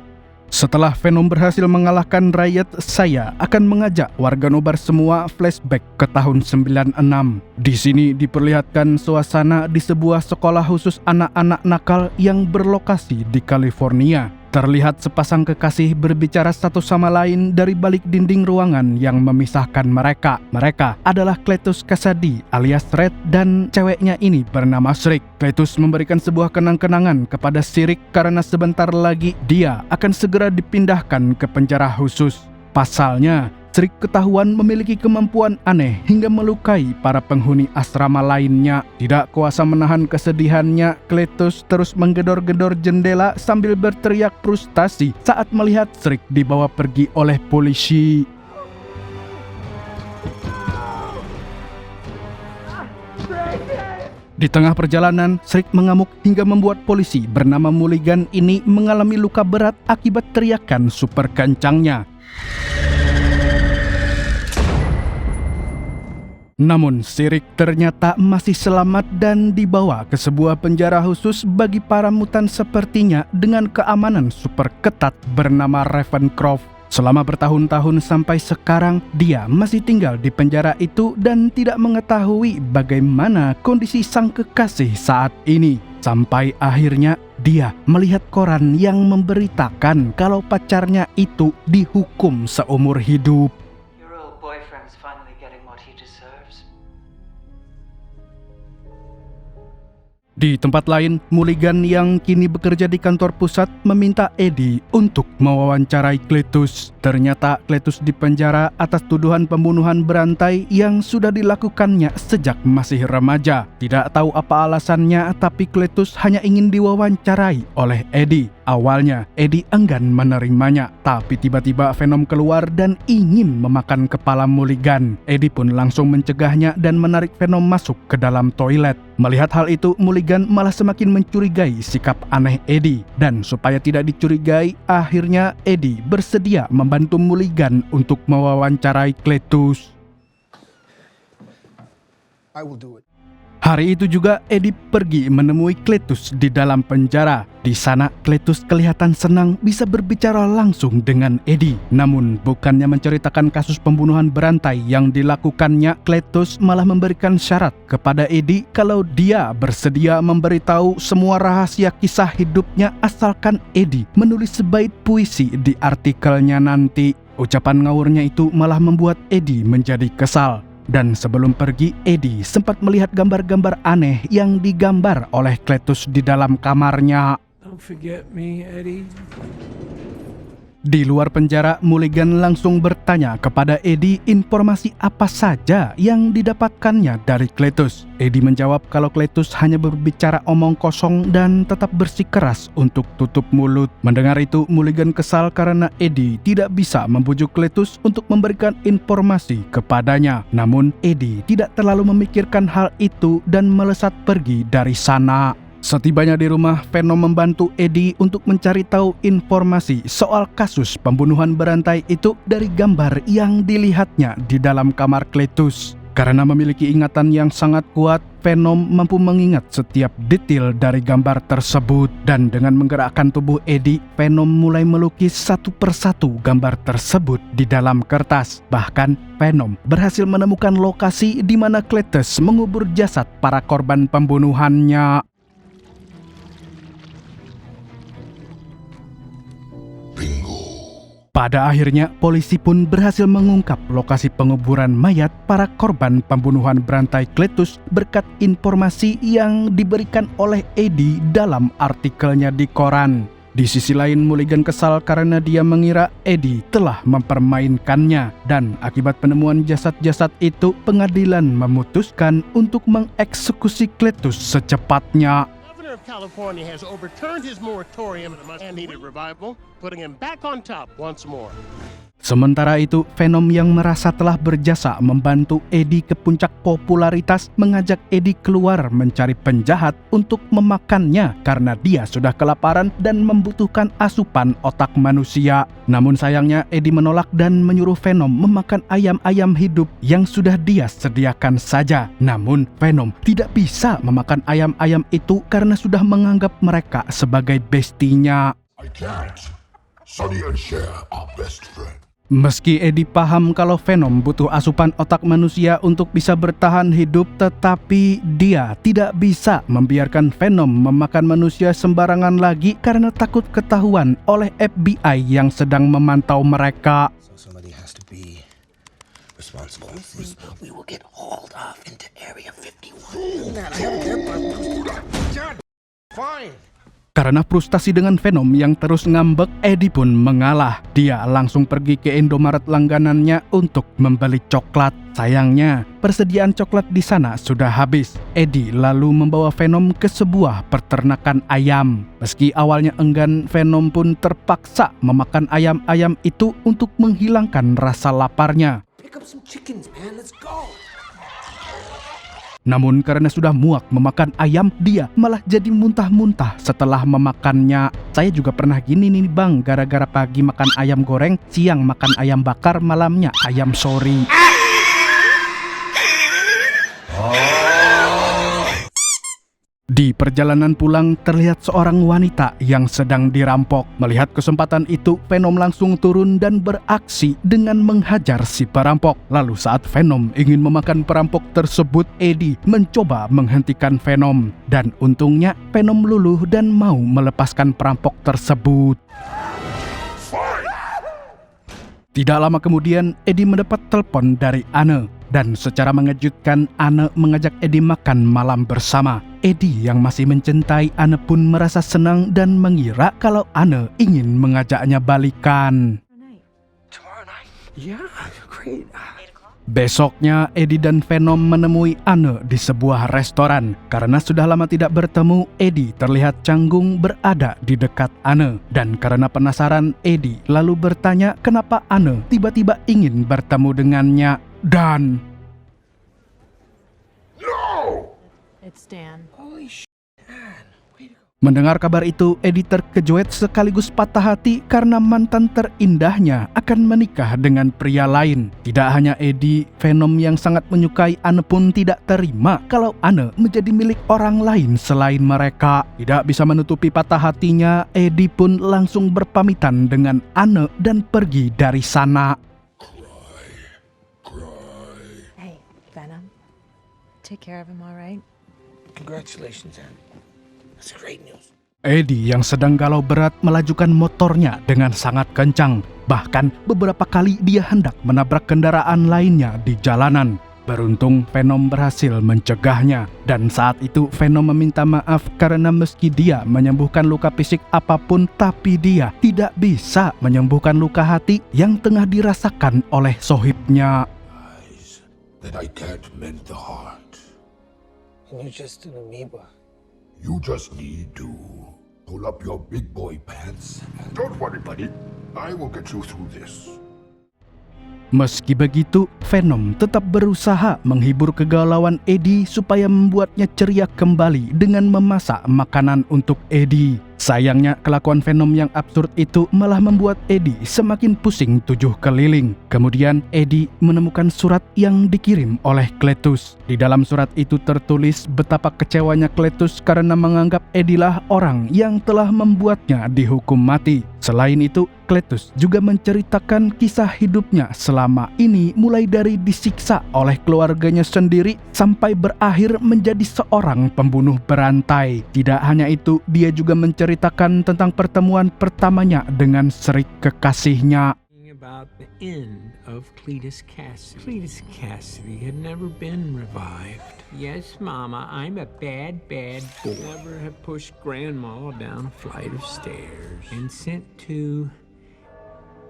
Setelah Venom berhasil mengalahkan Riot, saya akan mengajak warga nobar semua flashback ke tahun 96. Di sini diperlihatkan suasana di sebuah sekolah khusus anak-anak nakal yang berlokasi di California. Terlihat sepasang kekasih berbicara satu sama lain dari balik dinding ruangan yang memisahkan mereka. Mereka adalah Cletus Kasady alias Red dan ceweknya ini bernama Shriek. Cletus memberikan sebuah kenang-kenangan kepada Shriek karena sebentar lagi dia akan segera dipindahkan ke penjara khusus. Pasalnya, Shriek ketahuan memiliki kemampuan aneh hingga melukai para penghuni asrama lainnya. Tidak kuasa menahan kesedihannya, Cletus terus menggedor-gedor jendela sambil berteriak frustasi saat melihat Shriek dibawa pergi oleh polisi. Di tengah perjalanan, Shriek mengamuk hingga membuat polisi bernama Mulligan ini mengalami luka berat akibat teriakan super kencangnya. Namun, Shriek ternyata masih selamat dan dibawa ke sebuah penjara khusus bagi para mutan sepertinya dengan keamanan super ketat bernama Ravencroft. Selama bertahun-tahun sampai sekarang, dia masih tinggal di penjara itu dan tidak mengetahui bagaimana kondisi sang kekasih saat ini. Sampai akhirnya dia melihat koran yang memberitakan kalau pacarnya itu dihukum seumur hidup. Your old boyfriend's finally getting what he deserves. Di tempat lain, Mulligan yang kini bekerja di kantor pusat meminta Eddie untuk mewawancarai Cletus. Ternyata Cletus dipenjara atas tuduhan pembunuhan berantai yang sudah dilakukannya sejak masih remaja. Tidak tahu apa alasannya, tapi Cletus hanya ingin diwawancarai oleh Eddie. Awalnya, Eddie enggan menerimanya, tapi tiba-tiba Venom keluar dan ingin memakan kepala Mulligan. Eddie pun langsung mencegahnya dan menarik Venom masuk ke dalam toilet. Melihat hal itu, Mulligan malah semakin mencurigai sikap aneh Eddie. Dan supaya tidak dicurigai, akhirnya Eddie bersedia membantu Mulligan untuk mewawancarai Cletus. I will do it. Hari itu juga Eddie pergi menemui Cletus di dalam penjara. Di sana Cletus kelihatan senang bisa berbicara langsung dengan Eddie. Namun bukannya menceritakan kasus pembunuhan berantai yang dilakukannya, Cletus malah memberikan syarat kepada Eddie kalau dia bersedia memberitahu semua rahasia kisah hidupnya asalkan Eddie menulis sebaik puisi di artikelnya nanti. Ucapan ngawurnya itu malah membuat Eddie menjadi kesal. Dan sebelum pergi, Eddie sempat melihat gambar-gambar aneh yang digambar oleh Cletus di dalam kamarnya. Don't forget me, Eddie. Di luar penjara, Mulligan langsung bertanya kepada Eddie informasi apa saja yang didapatkannya dari Cletus. Eddie menjawab kalau Cletus hanya berbicara omong kosong dan tetap bersikeras untuk tutup mulut. Mendengar itu, Mulligan kesal karena Eddie tidak bisa membujuk Cletus untuk memberikan informasi kepadanya. Namun, Eddie tidak terlalu memikirkan hal itu dan melesat pergi dari sana. Setibanya di rumah, Venom membantu Eddie untuk mencari tahu informasi soal kasus pembunuhan berantai itu dari gambar yang dilihatnya di dalam kamar Cletus. Karena memiliki ingatan yang sangat kuat, Venom mampu mengingat setiap detail dari gambar tersebut. Dan dengan menggerakkan tubuh Eddie, Venom mulai melukis satu persatu gambar tersebut di dalam kertas. Bahkan, Venom berhasil menemukan lokasi di mana Cletus mengubur jasad para korban pembunuhannya. Pada akhirnya, polisi pun berhasil mengungkap lokasi penguburan mayat para korban pembunuhan berantai Cletus berkat informasi yang diberikan oleh Eddie dalam artikelnya di koran. Di sisi lain, Mulligan kesal karena dia mengira Eddie telah mempermainkannya. Dan akibat penemuan jasad-jasad itu, pengadilan memutuskan untuk mengeksekusi Cletus secepatnya. Governor of California has overturned his moratorium and needed revival, putting him back on top once more. Sementara itu, Venom yang merasa telah berjasa membantu Eddie ke puncak popularitas mengajak Eddie keluar mencari penjahat untuk memakannya karena dia sudah kelaparan dan membutuhkan asupan otak manusia. Namun sayangnya Eddie menolak dan menyuruh Venom memakan ayam-ayam hidup yang sudah dia sediakan saja. Namun Venom tidak bisa memakan ayam-ayam itu karena sudah menganggap mereka sebagai bestinya. I can't. Sonny and Cher are best friends. Meski Eddie paham kalau Venom butuh asupan otak manusia untuk bisa bertahan hidup, tetapi dia tidak bisa membiarkan Venom memakan manusia sembarangan lagi karena takut ketahuan oleh FBI yang sedang memantau mereka. So somebody has to be responsible. We will get hauled off into Area 51. Fine. Karena frustasi dengan Venom yang terus ngambek, Eddie pun mengalah. Dia langsung pergi ke Indomaret langganannya untuk membeli coklat. Sayangnya, persediaan coklat di sana sudah habis. Eddie lalu membawa Venom ke sebuah peternakan ayam. Meski awalnya enggan, Venom pun terpaksa memakan ayam-ayam itu untuk menghilangkan rasa laparnya. Pick up some chickens, man. Let's go. Namun karena sudah muak memakan ayam, dia malah jadi muntah-muntah setelah memakannya. Saya juga pernah gini nih bang, gara-gara pagi makan ayam goreng, siang makan ayam bakar, malamnya ayam sori. Di perjalanan pulang, terlihat seorang wanita yang sedang dirampok. Melihat kesempatan itu, Venom langsung turun dan beraksi dengan menghajar si perampok. Lalu saat Venom ingin memakan perampok tersebut, Eddie mencoba menghentikan Venom. Dan untungnya, Venom luluh dan mau melepaskan perampok tersebut. Tidak lama kemudian, Eddie mendapat telepon dari Anne. Dan secara mengejutkan, Anne mengajak Eddie makan malam bersama. Eddie yang masih mencintai Anne pun merasa senang dan mengira kalau Anne ingin mengajaknya balikan. Tomorrow night. Yeah, great. Besoknya, Eddie dan Venom menemui Anne di sebuah restoran. Karena sudah lama tidak bertemu, Eddie terlihat canggung berada di dekat Anne. Dan karena penasaran, Eddie lalu bertanya kenapa Anne tiba-tiba ingin bertemu dengannya. Dan It's Dan. mendengar kabar itu, Eddie terkejut sekaligus patah hati karena mantan terindahnya akan menikah dengan pria lain. Tidak hanya Eddie, Venom yang sangat menyukai Anne pun tidak terima kalau Anne menjadi milik orang lain selain mereka. Tidak bisa menutupi patah hatinya, Eddie pun langsung berpamitan dengan Anne dan pergi dari sana. Hey, Venom. Take care of him, all right? Congratulations, Anne. That's great news. Eddie yang sedang galau berat melajukan motornya dengan sangat kencang. Bahkan beberapa kali dia hendak menabrak kendaraan lainnya di jalanan. Beruntung Venom berhasil mencegahnya. Dan saat itu Venom meminta maaf karena meski dia menyembuhkan luka fisik apapun, tapi dia tidak bisa menyembuhkan luka hati yang tengah dirasakan oleh sohibnya. That I can't mend the heart. You're just an amoeba. You just need to pull up your big boy pants. Don't worry, buddy. I will get you through this. Meski begitu, Venom tetap berusaha menghibur kegalauan Eddie supaya membuatnya ceria kembali dengan memasak makanan untuk Eddie. Sayangnya, kelakuan Venom yang absurd itu malah membuat Eddie semakin pusing 7 keliling. Kemudian, Eddie menemukan surat yang dikirim oleh Cletus. Di dalam surat itu tertulis betapa kecewanya Cletus karena menganggap Eddie lah orang yang telah membuatnya dihukum mati. Selain itu, Cletus juga menceritakan kisah hidupnya selama ini, mulai dari disiksa oleh keluarganya sendiri sampai berakhir menjadi seorang pembunuh berantai. Tidak hanya itu, dia juga menceritakan tentang pertemuan pertamanya dengan serik kekasihnya. About the end of Cletus Cassidy. Cletus Cassidy had never been revived. Yes, Mama, I'm a bad boy. Never have pushed Grandma down a flight of stairs and sent to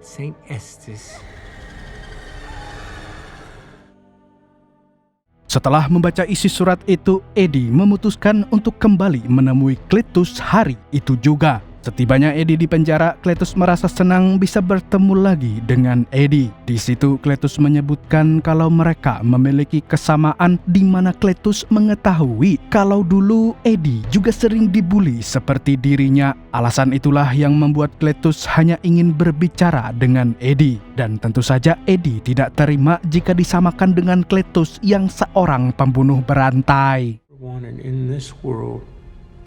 St. Estes. Setelah membaca isi surat itu, Eddie memutuskan untuk kembali menemui Cletus hari itu juga. Setibanya Eddie di penjara, Cletus merasa senang bisa bertemu lagi dengan Eddie. Di situ Cletus menyebutkan kalau mereka memiliki kesamaan, di mana Cletus mengetahui kalau dulu Eddie juga sering dibully seperti dirinya. Alasan itulah yang membuat Cletus hanya ingin berbicara dengan Eddie. Dan tentu saja Eddie tidak terima jika disamakan dengan Cletus yang seorang pembunuh berantai. Wanted in this world,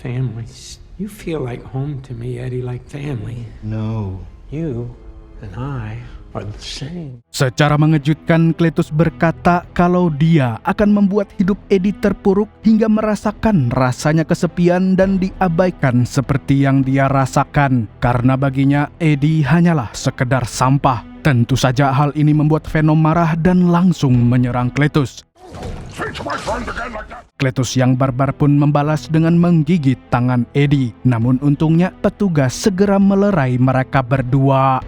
families. You feel like home to me, Eddie, like family. No. You and I are the same. Secara mengejutkan, Cletus berkata kalau dia akan membuat hidup Eddie terpuruk hingga merasakan rasanya kesepian dan diabaikan seperti yang dia rasakan. Karena baginya, Eddie hanyalah sekedar sampah. Tentu saja hal ini membuat Venom marah dan langsung menyerang Cletus. Cletus yang barbar pun membalas dengan menggigit tangan Eddie. Namun untungnya petugas segera melerai mereka berdua.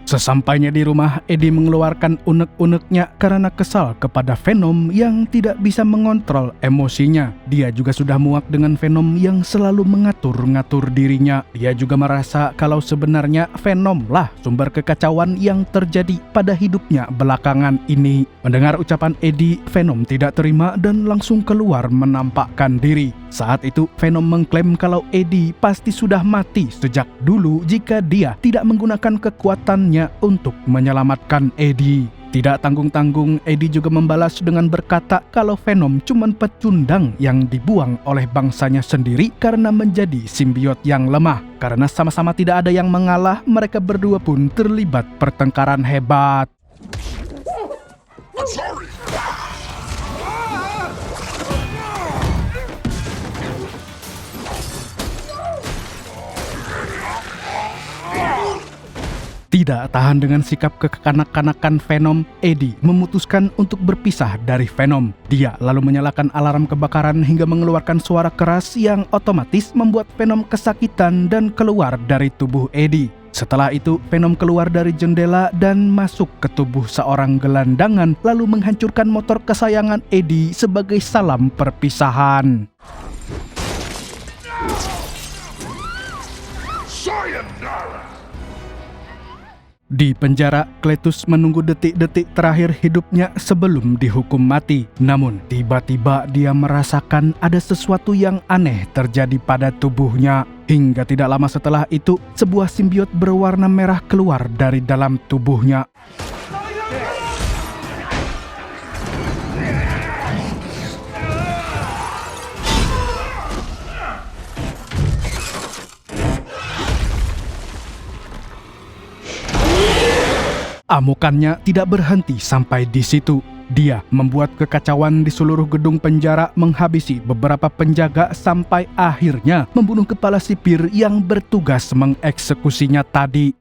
Sesampainya di rumah, Eddie mengeluarkan unek-uneknya karena kesal kepada Venom yang tidak bisa mengontrol emosinya. Dia juga sudah muak dengan Venom yang selalu mengatur-ngatur dirinya. Dia juga merasa kalau sebenarnya Venom lah sumber kekacauan yang terjadi pada hidupnya belakangan ini. Mendengar ucapan Eddie, Venom tidak terima dan langsung keluar menampakkan diri. Saat itu, Venom mengklaim kalau Eddie pasti sudah mati sejak dulu jika dia tidak menggunakan kekuatannya untuk menyelamatkan Eddie. Tidak tanggung-tanggung, Eddie juga membalas dengan berkata kalau Venom cuma pecundang yang dibuang oleh bangsanya sendiri karena menjadi simbiot yang lemah. Karena sama-sama tidak ada yang mengalah, mereka berdua pun terlibat pertengkaran hebat. Tidak tahan dengan sikap kekanak-kanakan Venom, Eddie memutuskan untuk berpisah dari Venom. Dia lalu menyalakan alarm kebakaran hingga mengeluarkan suara keras yang otomatis membuat Venom kesakitan dan keluar dari tubuh Eddie. Setelah itu, Venom keluar dari jendela dan masuk ke tubuh seorang gelandangan, lalu menghancurkan motor kesayangan Eddie sebagai salam perpisahan. Sayonara! Di penjara, Cletus menunggu detik-detik terakhir hidupnya sebelum dihukum mati. Namun, tiba-tiba dia merasakan ada sesuatu yang aneh terjadi pada tubuhnya. Hingga tidak lama setelah itu, sebuah simbiot berwarna merah keluar dari dalam tubuhnya. Amukannya tidak berhenti sampai di situ. Dia membuat kekacauan di seluruh gedung penjara, menghabisi beberapa penjaga sampai akhirnya membunuh kepala sipir yang bertugas mengeksekusinya tadi.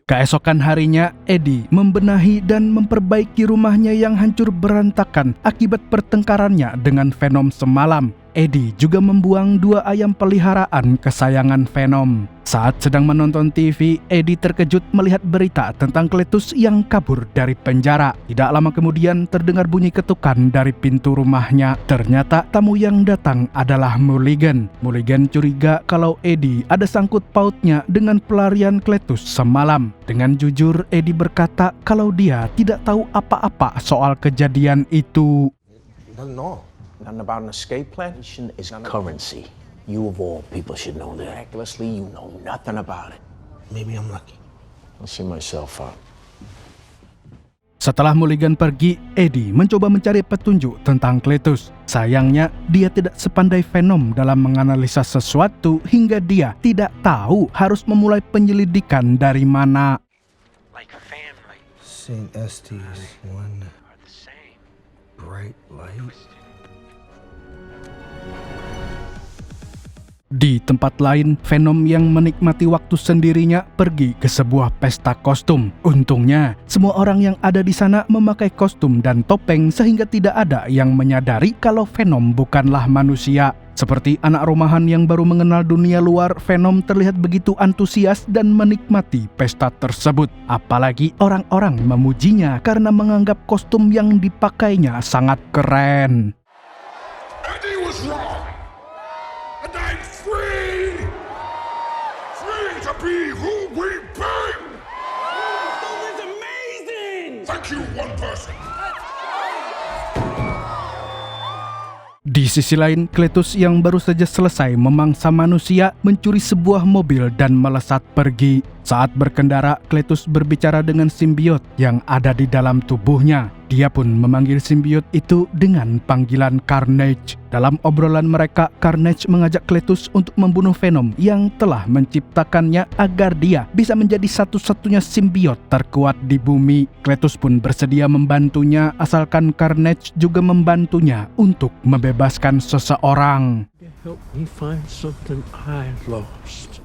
Keesokan harinya, Eddie membenahi dan memperbaiki rumahnya yang hancur berantakan akibat pertengkarannya dengan Venom semalam. Eddie juga membuang 2 ayam peliharaan kesayangan Venom. Saat sedang menonton TV, Eddie terkejut melihat berita tentang Cletus yang kabur dari penjara. Tidak lama kemudian terdengar bunyi ketukan dari pintu rumahnya. Ternyata tamu yang datang adalah Mulligan. Mulligan curiga kalau Eddie ada sangkut pautnya dengan pelarian Cletus semalam. Dengan jujur, Eddie berkata kalau dia tidak tahu apa-apa soal kejadian itu. No. Nothing about an escape plan is currency. You of all people should know that. Miraculously, you know nothing about it. Maybe I'm lucky. I'll see myself out. Setelah Mulligan pergi, Eddie mencoba mencari petunjuk tentang Cletus. Sayangnya, dia tidak sepandai Venom dalam menganalisa sesuatu hingga dia tidak tahu harus memulai penyelidikan dari mana. Saint Estes, one bright light. Di tempat lain, Venom yang menikmati waktu sendirinya pergi ke sebuah pesta kostum. Untungnya, semua orang yang ada di sana memakai kostum dan topeng sehingga tidak ada yang menyadari kalau Venom bukanlah manusia. Seperti anak rumahan yang baru mengenal dunia luar, Venom terlihat begitu antusias dan menikmati pesta tersebut. Apalagi orang-orang memujinya karena menganggap kostum yang dipakainya sangat keren. Eddie was wrong! And I'm free! Free to be who we've been! That was amazing! Thank you, one person! Di sisi lain, Cletus yang baru saja selesai memangsa manusia mencuri sebuah mobil dan melesat pergi. Saat berkendara, Cletus berbicara dengan simbiot yang ada di dalam tubuhnya. Dia pun memanggil simbiot itu dengan panggilan Carnage. Dalam obrolan mereka, Carnage mengajak Cletus untuk membunuh Venom yang telah menciptakannya agar dia bisa menjadi satu-satunya simbiot terkuat di bumi. Cletus pun bersedia membantunya asalkan Carnage juga membantunya untuk membebaskan seseorang. Help me find something I lost.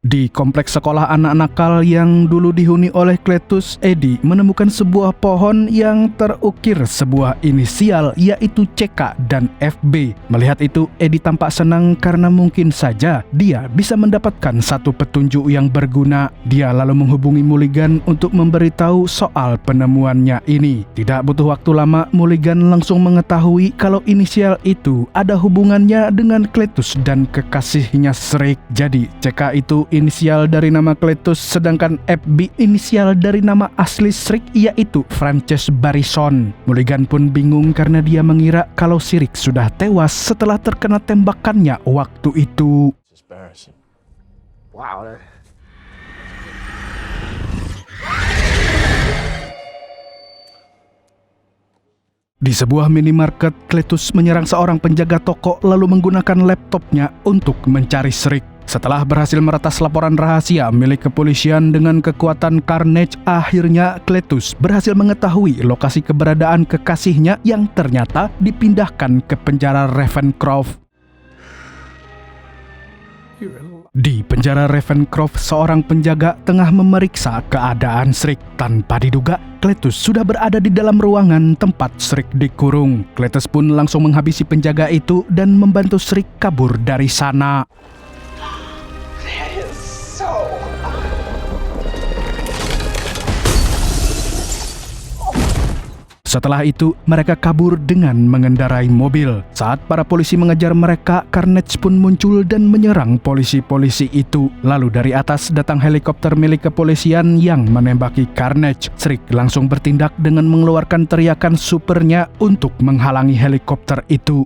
Di kompleks sekolah anak nakal yang dulu dihuni oleh Cletus, Eddie menemukan sebuah pohon yang terukir sebuah inisial yaitu CK dan FB. Melihat itu, Eddie tampak senang karena mungkin saja dia bisa mendapatkan satu petunjuk yang berguna. Dia lalu menghubungi Mulligan untuk memberitahu soal penemuannya ini. Tidak butuh waktu lama, Mulligan langsung mengetahui kalau inisial itu ada hubungannya dengan Cletus dan kekasihnya Shriek. Jadi CK itu inisial dari nama Cletus, sedangkan FB inisial dari nama asli Shriek yaitu Frances Barrison. Mulligan pun bingung karena dia mengira kalau Shriek sudah tewas setelah terkena tembakannya waktu itu. Wow. Di sebuah minimarket, Cletus menyerang seorang penjaga toko lalu menggunakan laptopnya untuk mencari Shriek. Setelah berhasil meretas laporan rahasia milik kepolisian dengan kekuatan Carnage, akhirnya Cletus berhasil mengetahui lokasi keberadaan kekasihnya yang ternyata dipindahkan ke penjara Ravencroft. Di penjara Ravencroft, seorang penjaga tengah memeriksa keadaan Shriek. Tanpa diduga, Cletus sudah berada di dalam ruangan tempat Shriek dikurung. Cletus pun langsung menghabisi penjaga itu dan membantu Shriek kabur dari sana. Setelah itu, mereka kabur dengan mengendarai mobil. Saat para polisi mengejar mereka, Carnage pun muncul dan menyerang polisi-polisi itu. Lalu dari atas datang helikopter milik kepolisian yang menembaki Carnage. Shriek langsung bertindak dengan mengeluarkan teriakan supernya untuk menghalangi helikopter itu.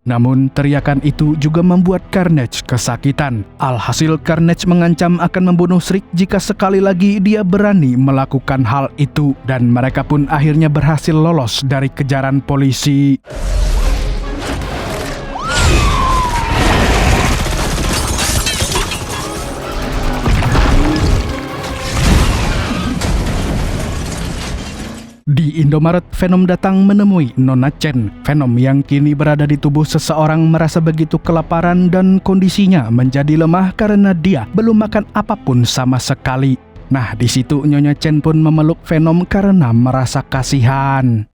Namun, teriakan itu juga membuat Carnage kesakitan. Alhasil, Carnage mengancam akan membunuh Shriek jika sekali lagi dia berani melakukan hal itu. Dan mereka pun akhirnya berhasil lolos dari kejaran polisi. Di Indomaret, Venom datang menemui Nona Chen. Venom yang kini berada di tubuh seseorang merasa begitu kelaparan dan kondisinya menjadi lemah karena dia belum makan apapun sama sekali. Nah, di situ Nyonya Chen pun memeluk Venom karena merasa kasihan.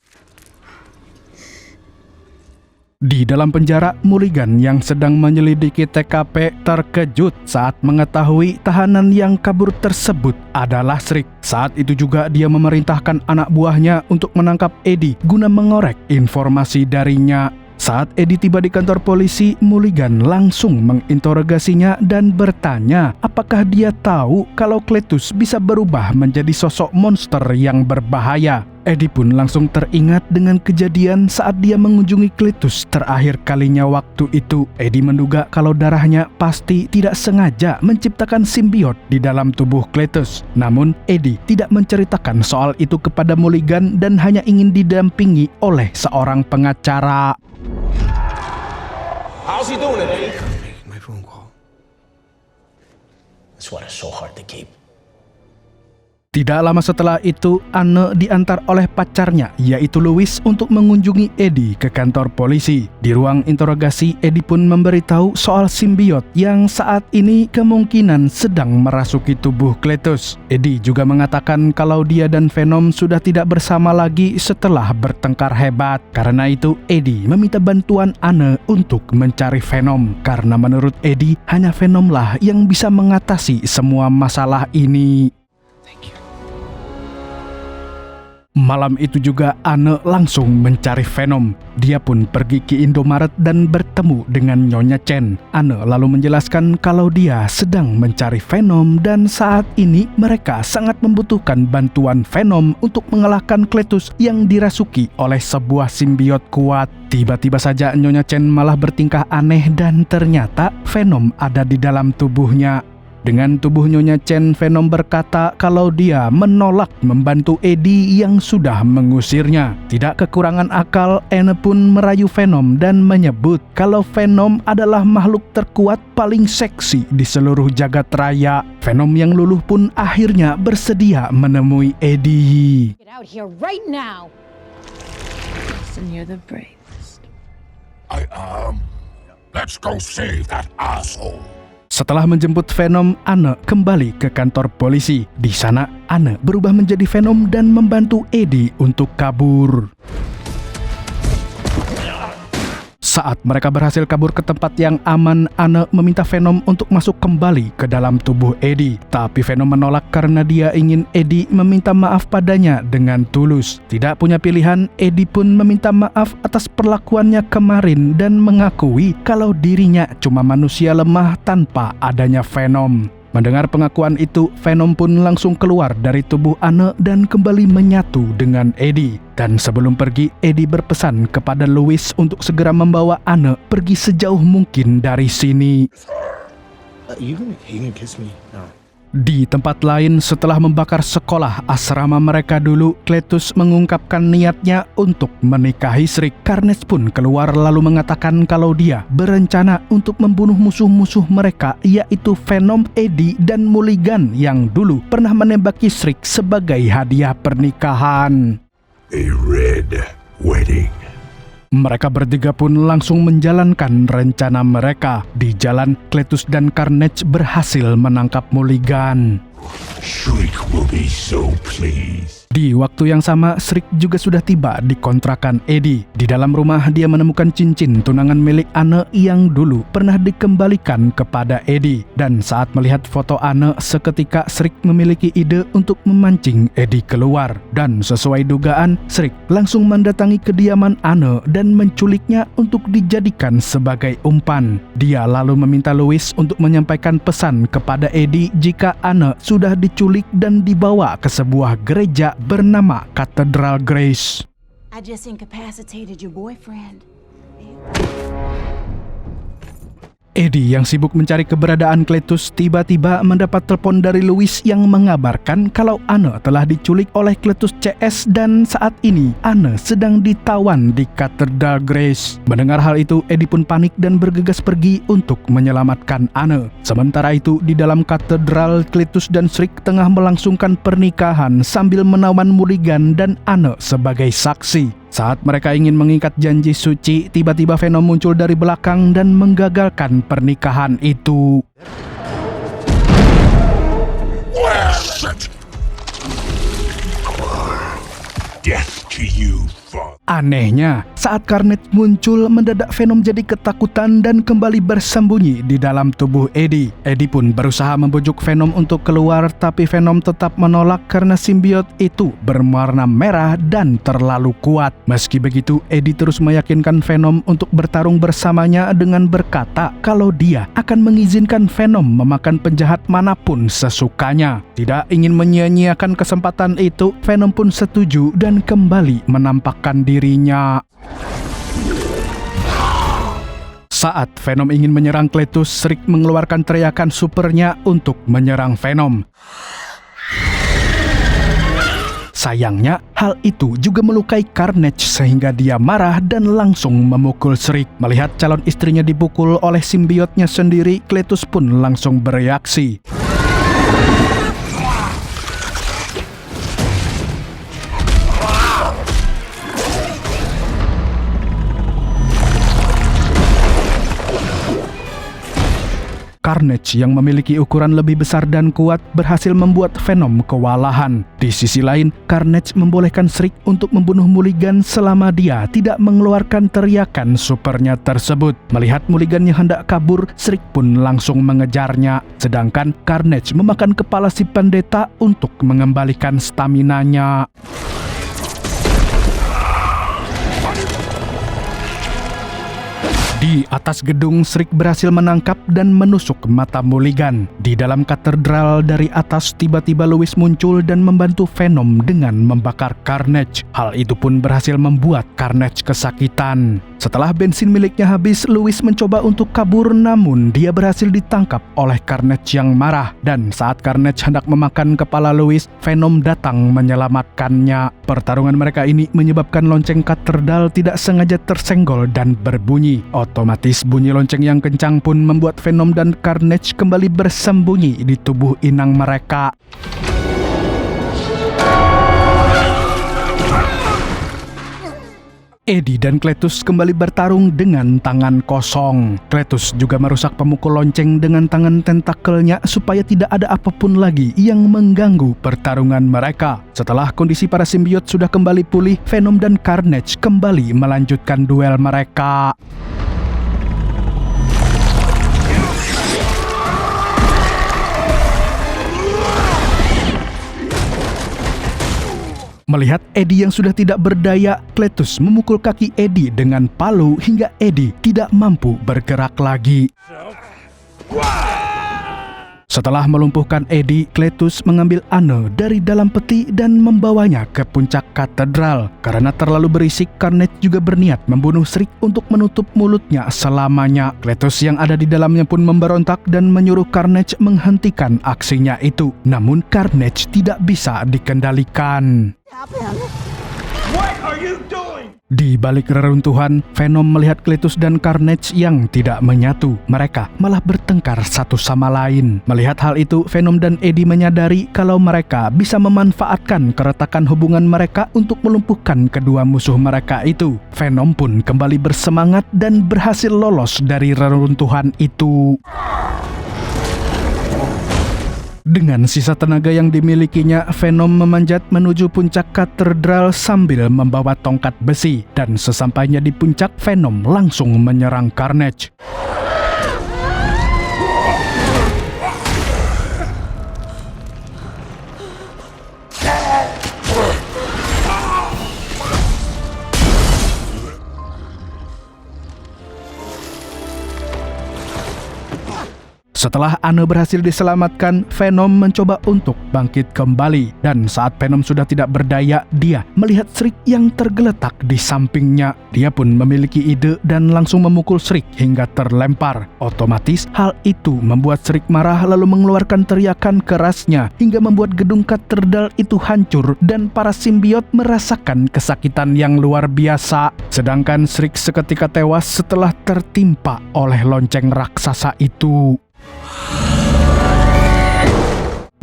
Di dalam penjara, Mulligan yang sedang menyelidiki TKP terkejut saat mengetahui tahanan yang kabur tersebut adalah Shriek. Saat itu juga dia memerintahkan anak buahnya untuk menangkap Eddie guna mengorek informasi darinya. Saat Eddie tiba di kantor polisi, Mulligan langsung menginterogasinya dan bertanya apakah dia tahu kalau Cletus bisa berubah menjadi sosok monster yang berbahaya. Eddie pun langsung teringat dengan kejadian saat dia mengunjungi Cletus terakhir kalinya waktu itu. Eddie menduga kalau darahnya pasti tidak sengaja menciptakan simbiot di dalam tubuh Cletus. Namun, Eddie tidak menceritakan soal itu kepada Mulligan dan hanya ingin didampingi oleh seorang pengacara. How's he doing today? Making my phone call. That's why it's so hard to keep. Tidak lama setelah itu, Anne diantar oleh pacarnya, yaitu Louis, untuk mengunjungi Eddie ke kantor polisi. Di ruang interogasi, Eddie pun memberitahu soal simbiot yang saat ini kemungkinan sedang merasuki tubuh Cletus. Eddie juga mengatakan kalau dia dan Venom sudah tidak bersama lagi setelah bertengkar hebat. Karena itu, Eddie meminta bantuan Anne untuk mencari Venom. Karena menurut Eddie, hanya Venomlah yang bisa mengatasi semua masalah ini. Malam itu juga Anne langsung mencari Venom. Dia pun pergi ke Indomaret dan bertemu dengan Nyonya Chen. Anne lalu menjelaskan kalau dia sedang mencari Venom dan saat ini mereka sangat membutuhkan bantuan Venom untuk mengalahkan Cletus yang dirasuki oleh sebuah simbiot kuat. Tiba-tiba saja Nyonya Chen malah bertingkah aneh dan ternyata Venom ada di dalam tubuhnya. Dengan tubuh Nyonya Chen, Venom berkata kalau dia menolak membantu Eddie yang sudah mengusirnya. Tidak kekurangan akal, Anne pun merayu Venom dan menyebut kalau Venom adalah makhluk terkuat paling seksi di seluruh jagat raya. Venom yang luluh pun akhirnya bersedia menemui Eddie. Get out here right now. And you're the bravest. I am. Let's go save that asshole. Setelah menjemput Venom, Anne kembali ke kantor polisi. Di sana, Anne berubah menjadi Venom dan membantu Eddie untuk kabur. Saat mereka berhasil kabur ke tempat yang aman, Anne meminta Venom untuk masuk kembali ke dalam tubuh Eddie. Tapi Venom menolak karena dia ingin Eddie meminta maaf padanya dengan tulus. Tidak punya pilihan, Eddie pun meminta maaf atas perlakuannya kemarin dan mengakui kalau dirinya cuma manusia lemah tanpa adanya Venom. Mendengar pengakuan itu, Venom pun langsung keluar dari tubuh Anne dan kembali menyatu dengan Eddie. Dan sebelum pergi, Eddie berpesan kepada Louis untuk segera membawa Anne pergi sejauh mungkin dari sini. You gonna kiss me? No. Di tempat lain, setelah membakar sekolah asrama mereka dulu, Cletus mengungkapkan niatnya untuk menikahi Shriek. Carnage pun keluar lalu mengatakan kalau dia berencana untuk membunuh musuh-musuh mereka, yaitu Venom, Eddie, dan Mulligan yang dulu pernah menembaki Shriek sebagai hadiah pernikahan. A red wedding. Mereka bertiga pun langsung menjalankan rencana mereka. Di jalan, Cletus dan Carnage berhasil menangkap Mulligan. Shriek will be so pleased. Di waktu yang sama, Shriek juga sudah tiba di kontrakan Eddie. Di dalam rumah, dia menemukan cincin tunangan milik Anne yang dulu pernah dikembalikan kepada Eddie. Dan saat melihat foto Anne, seketika Shriek memiliki ide untuk memancing Eddie keluar. Dan sesuai dugaan, Shriek langsung mendatangi kediaman Anne dan menculiknya untuk dijadikan sebagai umpan. Dia lalu meminta Louis untuk menyampaikan pesan kepada Eddie jika Anne sudah diculik dan dibawa ke sebuah gereja bernama Cathedral Grace. I just incapacitated your boyfriend. Eddie yang sibuk mencari keberadaan Cletus tiba-tiba mendapat telepon dari Louis yang mengabarkan kalau Anne telah diculik oleh Cletus CS dan saat ini Anne sedang ditawan di Cathedral Grace. Mendengar hal itu, Eddie pun panik dan bergegas pergi untuk menyelamatkan Anne. Sementara itu, di dalam katedral, Cletus dan Shriek tengah melangsungkan pernikahan sambil menawan Mulligan dan Anne sebagai saksi. Saat mereka ingin mengikat janji suci, tiba-tiba Venom muncul dari belakang dan menggagalkan pernikahan itu. Death to you, father. Anehnya, saat Carnage muncul, mendadak Venom jadi ketakutan dan kembali bersembunyi di dalam tubuh Eddie. Eddie pun berusaha membujuk Venom untuk keluar, tapi Venom tetap menolak karena simbiot itu berwarna merah dan terlalu kuat. Meski begitu, Eddie terus meyakinkan Venom untuk bertarung bersamanya dengan berkata kalau dia akan mengizinkan Venom memakan penjahat manapun sesukanya. Tidak ingin menyia-nyiakan kesempatan itu, Venom pun setuju dan kembali menampakkan dirinya. Saat Venom ingin menyerang Cletus, Shriek mengeluarkan teriakan supernya untuk menyerang Venom. Sayangnya, hal itu juga melukai Carnage sehingga dia marah dan langsung memukul Shriek. Melihat calon istrinya dipukul oleh simbiotnya sendiri, Cletus pun langsung bereaksi. Carnage yang memiliki ukuran lebih besar dan kuat berhasil membuat Venom kewalahan. Di sisi lain, Carnage membolehkan Shriek untuk membunuh Mulligan selama dia tidak mengeluarkan teriakan supernya tersebut. Melihat Mulligan yang hendak kabur, Shriek pun langsung mengejarnya. Sedangkan Carnage memakan kepala si pendeta untuk mengembalikan staminanya. Di atas gedung, Shriek berhasil menangkap dan menusuk mata Mulligan. Di dalam katedral dari atas, tiba-tiba Louis muncul dan membantu Venom dengan membakar Carnage. Hal itu pun berhasil membuat Carnage kesakitan. Setelah bensin miliknya habis, Louis mencoba untuk kabur, namun dia berhasil ditangkap oleh Carnage yang marah. Dan saat Carnage hendak memakan kepala Louis, Venom datang menyelamatkannya. Pertarungan mereka ini menyebabkan lonceng katedral tidak sengaja tersenggol dan berbunyi. Otomatis bunyi lonceng yang kencang pun membuat Venom dan Carnage kembali bersembunyi di tubuh inang mereka. Eddie dan Cletus kembali bertarung dengan tangan kosong. Cletus juga merusak pemukul lonceng dengan tangan tentakelnya supaya tidak ada apapun lagi yang mengganggu pertarungan mereka. Setelah kondisi para simbiot sudah kembali pulih, Venom dan Carnage kembali melanjutkan duel mereka. Melihat Eddie yang sudah tidak berdaya, Cletus memukul kaki Eddie dengan palu hingga Eddie tidak mampu bergerak lagi. Setelah melumpuhkan Eddie, Cletus mengambil Anne dari dalam peti dan membawanya ke puncak katedral. Karena terlalu berisik, Carnage juga berniat membunuh Shriek untuk menutup mulutnya selamanya. Cletus yang ada di dalamnya pun memberontak dan menyuruh Carnage menghentikan aksinya itu. Namun Carnage tidak bisa dikendalikan. What are you doing? Di balik reruntuhan, Venom melihat Cletus dan Carnage yang tidak menyatu. Mereka malah bertengkar satu sama lain. Melihat hal itu, Venom dan Eddie menyadari kalau mereka bisa memanfaatkan keretakan hubungan mereka untuk melumpuhkan kedua musuh mereka itu. Venom pun kembali bersemangat dan berhasil lolos dari reruntuhan itu. Dengan sisa tenaga yang dimilikinya, Venom memanjat menuju puncak katedral sambil membawa tongkat besi. Dan sesampainya di puncak, Venom langsung menyerang Carnage. Setelah Anne berhasil diselamatkan, Venom mencoba untuk bangkit kembali. Dan saat Venom sudah tidak berdaya, dia melihat Shriek yang tergeletak di sampingnya. Dia pun memiliki ide dan langsung memukul Shriek hingga terlempar. Otomatis hal itu membuat Shriek marah lalu mengeluarkan teriakan kerasnya hingga membuat gedung katedral itu hancur dan para simbiot merasakan kesakitan yang luar biasa. Sedangkan Shriek seketika tewas setelah tertimpa oleh lonceng raksasa itu.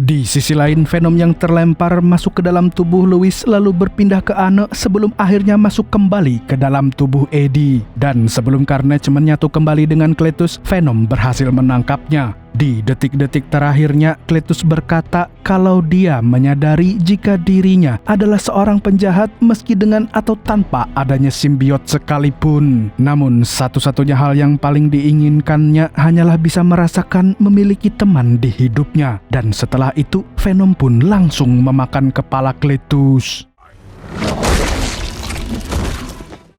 Di sisi lain, Venom yang terlempar masuk ke dalam tubuh Louis lalu berpindah ke Anne sebelum akhirnya masuk kembali ke dalam tubuh Eddie. Dan sebelum Carnage menyatu kembali dengan Cletus, Venom berhasil menangkapnya. Di detik-detik terakhirnya, Cletus berkata kalau dia menyadari jika dirinya adalah seorang penjahat meski dengan atau tanpa adanya simbiot sekalipun. Namun, satu-satunya hal yang paling diinginkannya hanyalah bisa merasakan memiliki teman di hidupnya. Dan setelah itu, Venom pun langsung memakan kepala Cletus.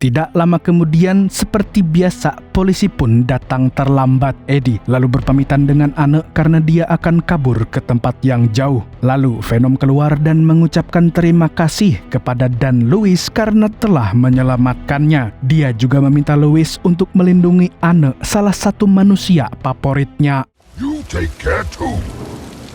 Tidak lama kemudian, seperti biasa, polisi pun datang terlambat. Eddie lalu berpamitan dengan Anne karena dia akan kabur ke tempat yang jauh. Lalu Venom keluar dan mengucapkan terima kasih kepada Dan Louis karena telah menyelamatkannya. Dia juga meminta Louis untuk melindungi Anne, salah satu manusia favoritnya. You take care too.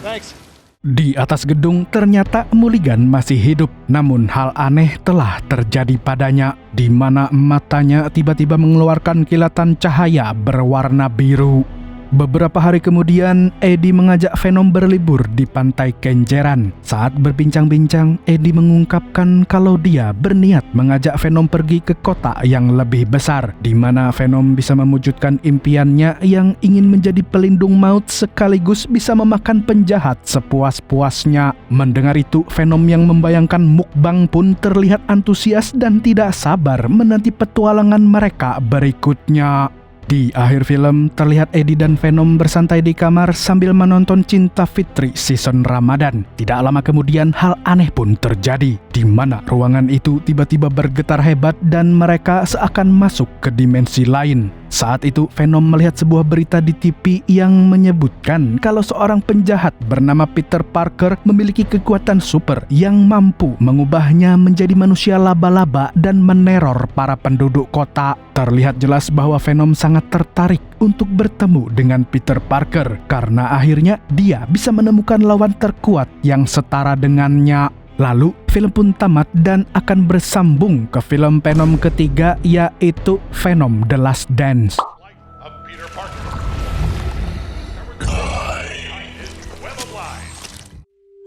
Thanks. Di atas gedung ternyata Mulligan masih hidup. Namun hal aneh telah terjadi padanya, di mana matanya tiba-tiba mengeluarkan kilatan cahaya berwarna biru. Beberapa hari kemudian, Eddie mengajak Venom berlibur di pantai Kenjeran. Saat berbincang-bincang, Eddie mengungkapkan kalau dia berniat mengajak Venom pergi ke kota yang lebih besar, di mana Venom bisa mewujudkan impiannya yang ingin menjadi pelindung maut sekaligus bisa memakan penjahat sepuas-puasnya. Mendengar itu, Venom yang membayangkan mukbang pun terlihat antusias dan tidak sabar menanti petualangan mereka berikutnya. Di akhir film, terlihat Eddie dan Venom bersantai di kamar sambil menonton Cinta Fitri season Ramadan. Tidak lama kemudian, hal aneh pun terjadi, di mana ruangan itu tiba-tiba bergetar hebat dan mereka seakan masuk ke dimensi lain. Saat itu, Venom melihat sebuah berita di TV yang menyebutkan kalau seorang penjahat bernama Peter Parker memiliki kekuatan super yang mampu mengubahnya menjadi manusia laba-laba dan meneror para penduduk kota. Terlihat jelas bahwa Venom sangat tertarik untuk bertemu dengan Peter Parker karena akhirnya dia bisa menemukan lawan terkuat yang setara dengannya. Lalu, film pun tamat dan akan bersambung ke film Venom ketiga, yaitu Venom The Last Dance.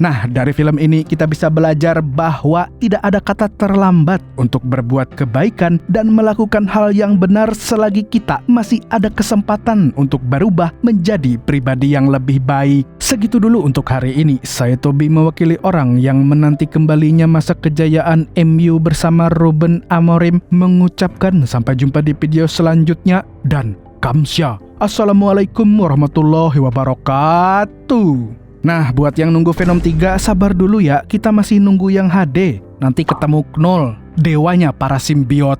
Nah, dari film ini kita bisa belajar bahwa tidak ada kata terlambat untuk berbuat kebaikan dan melakukan hal yang benar selagi kita masih ada kesempatan untuk berubah menjadi pribadi yang lebih baik. Segitu dulu untuk hari ini. Saya Tobi mewakili orang yang menanti kembalinya masa kejayaan MU bersama Ruben Amorim mengucapkan sampai jumpa di video selanjutnya dan Kamsya. Assalamualaikum warahmatullahi wabarakatuh. Nah, buat yang nunggu Venom 3, sabar dulu ya, kita masih nunggu yang HD. Nanti ketemu Knoll, dewanya para simbiot.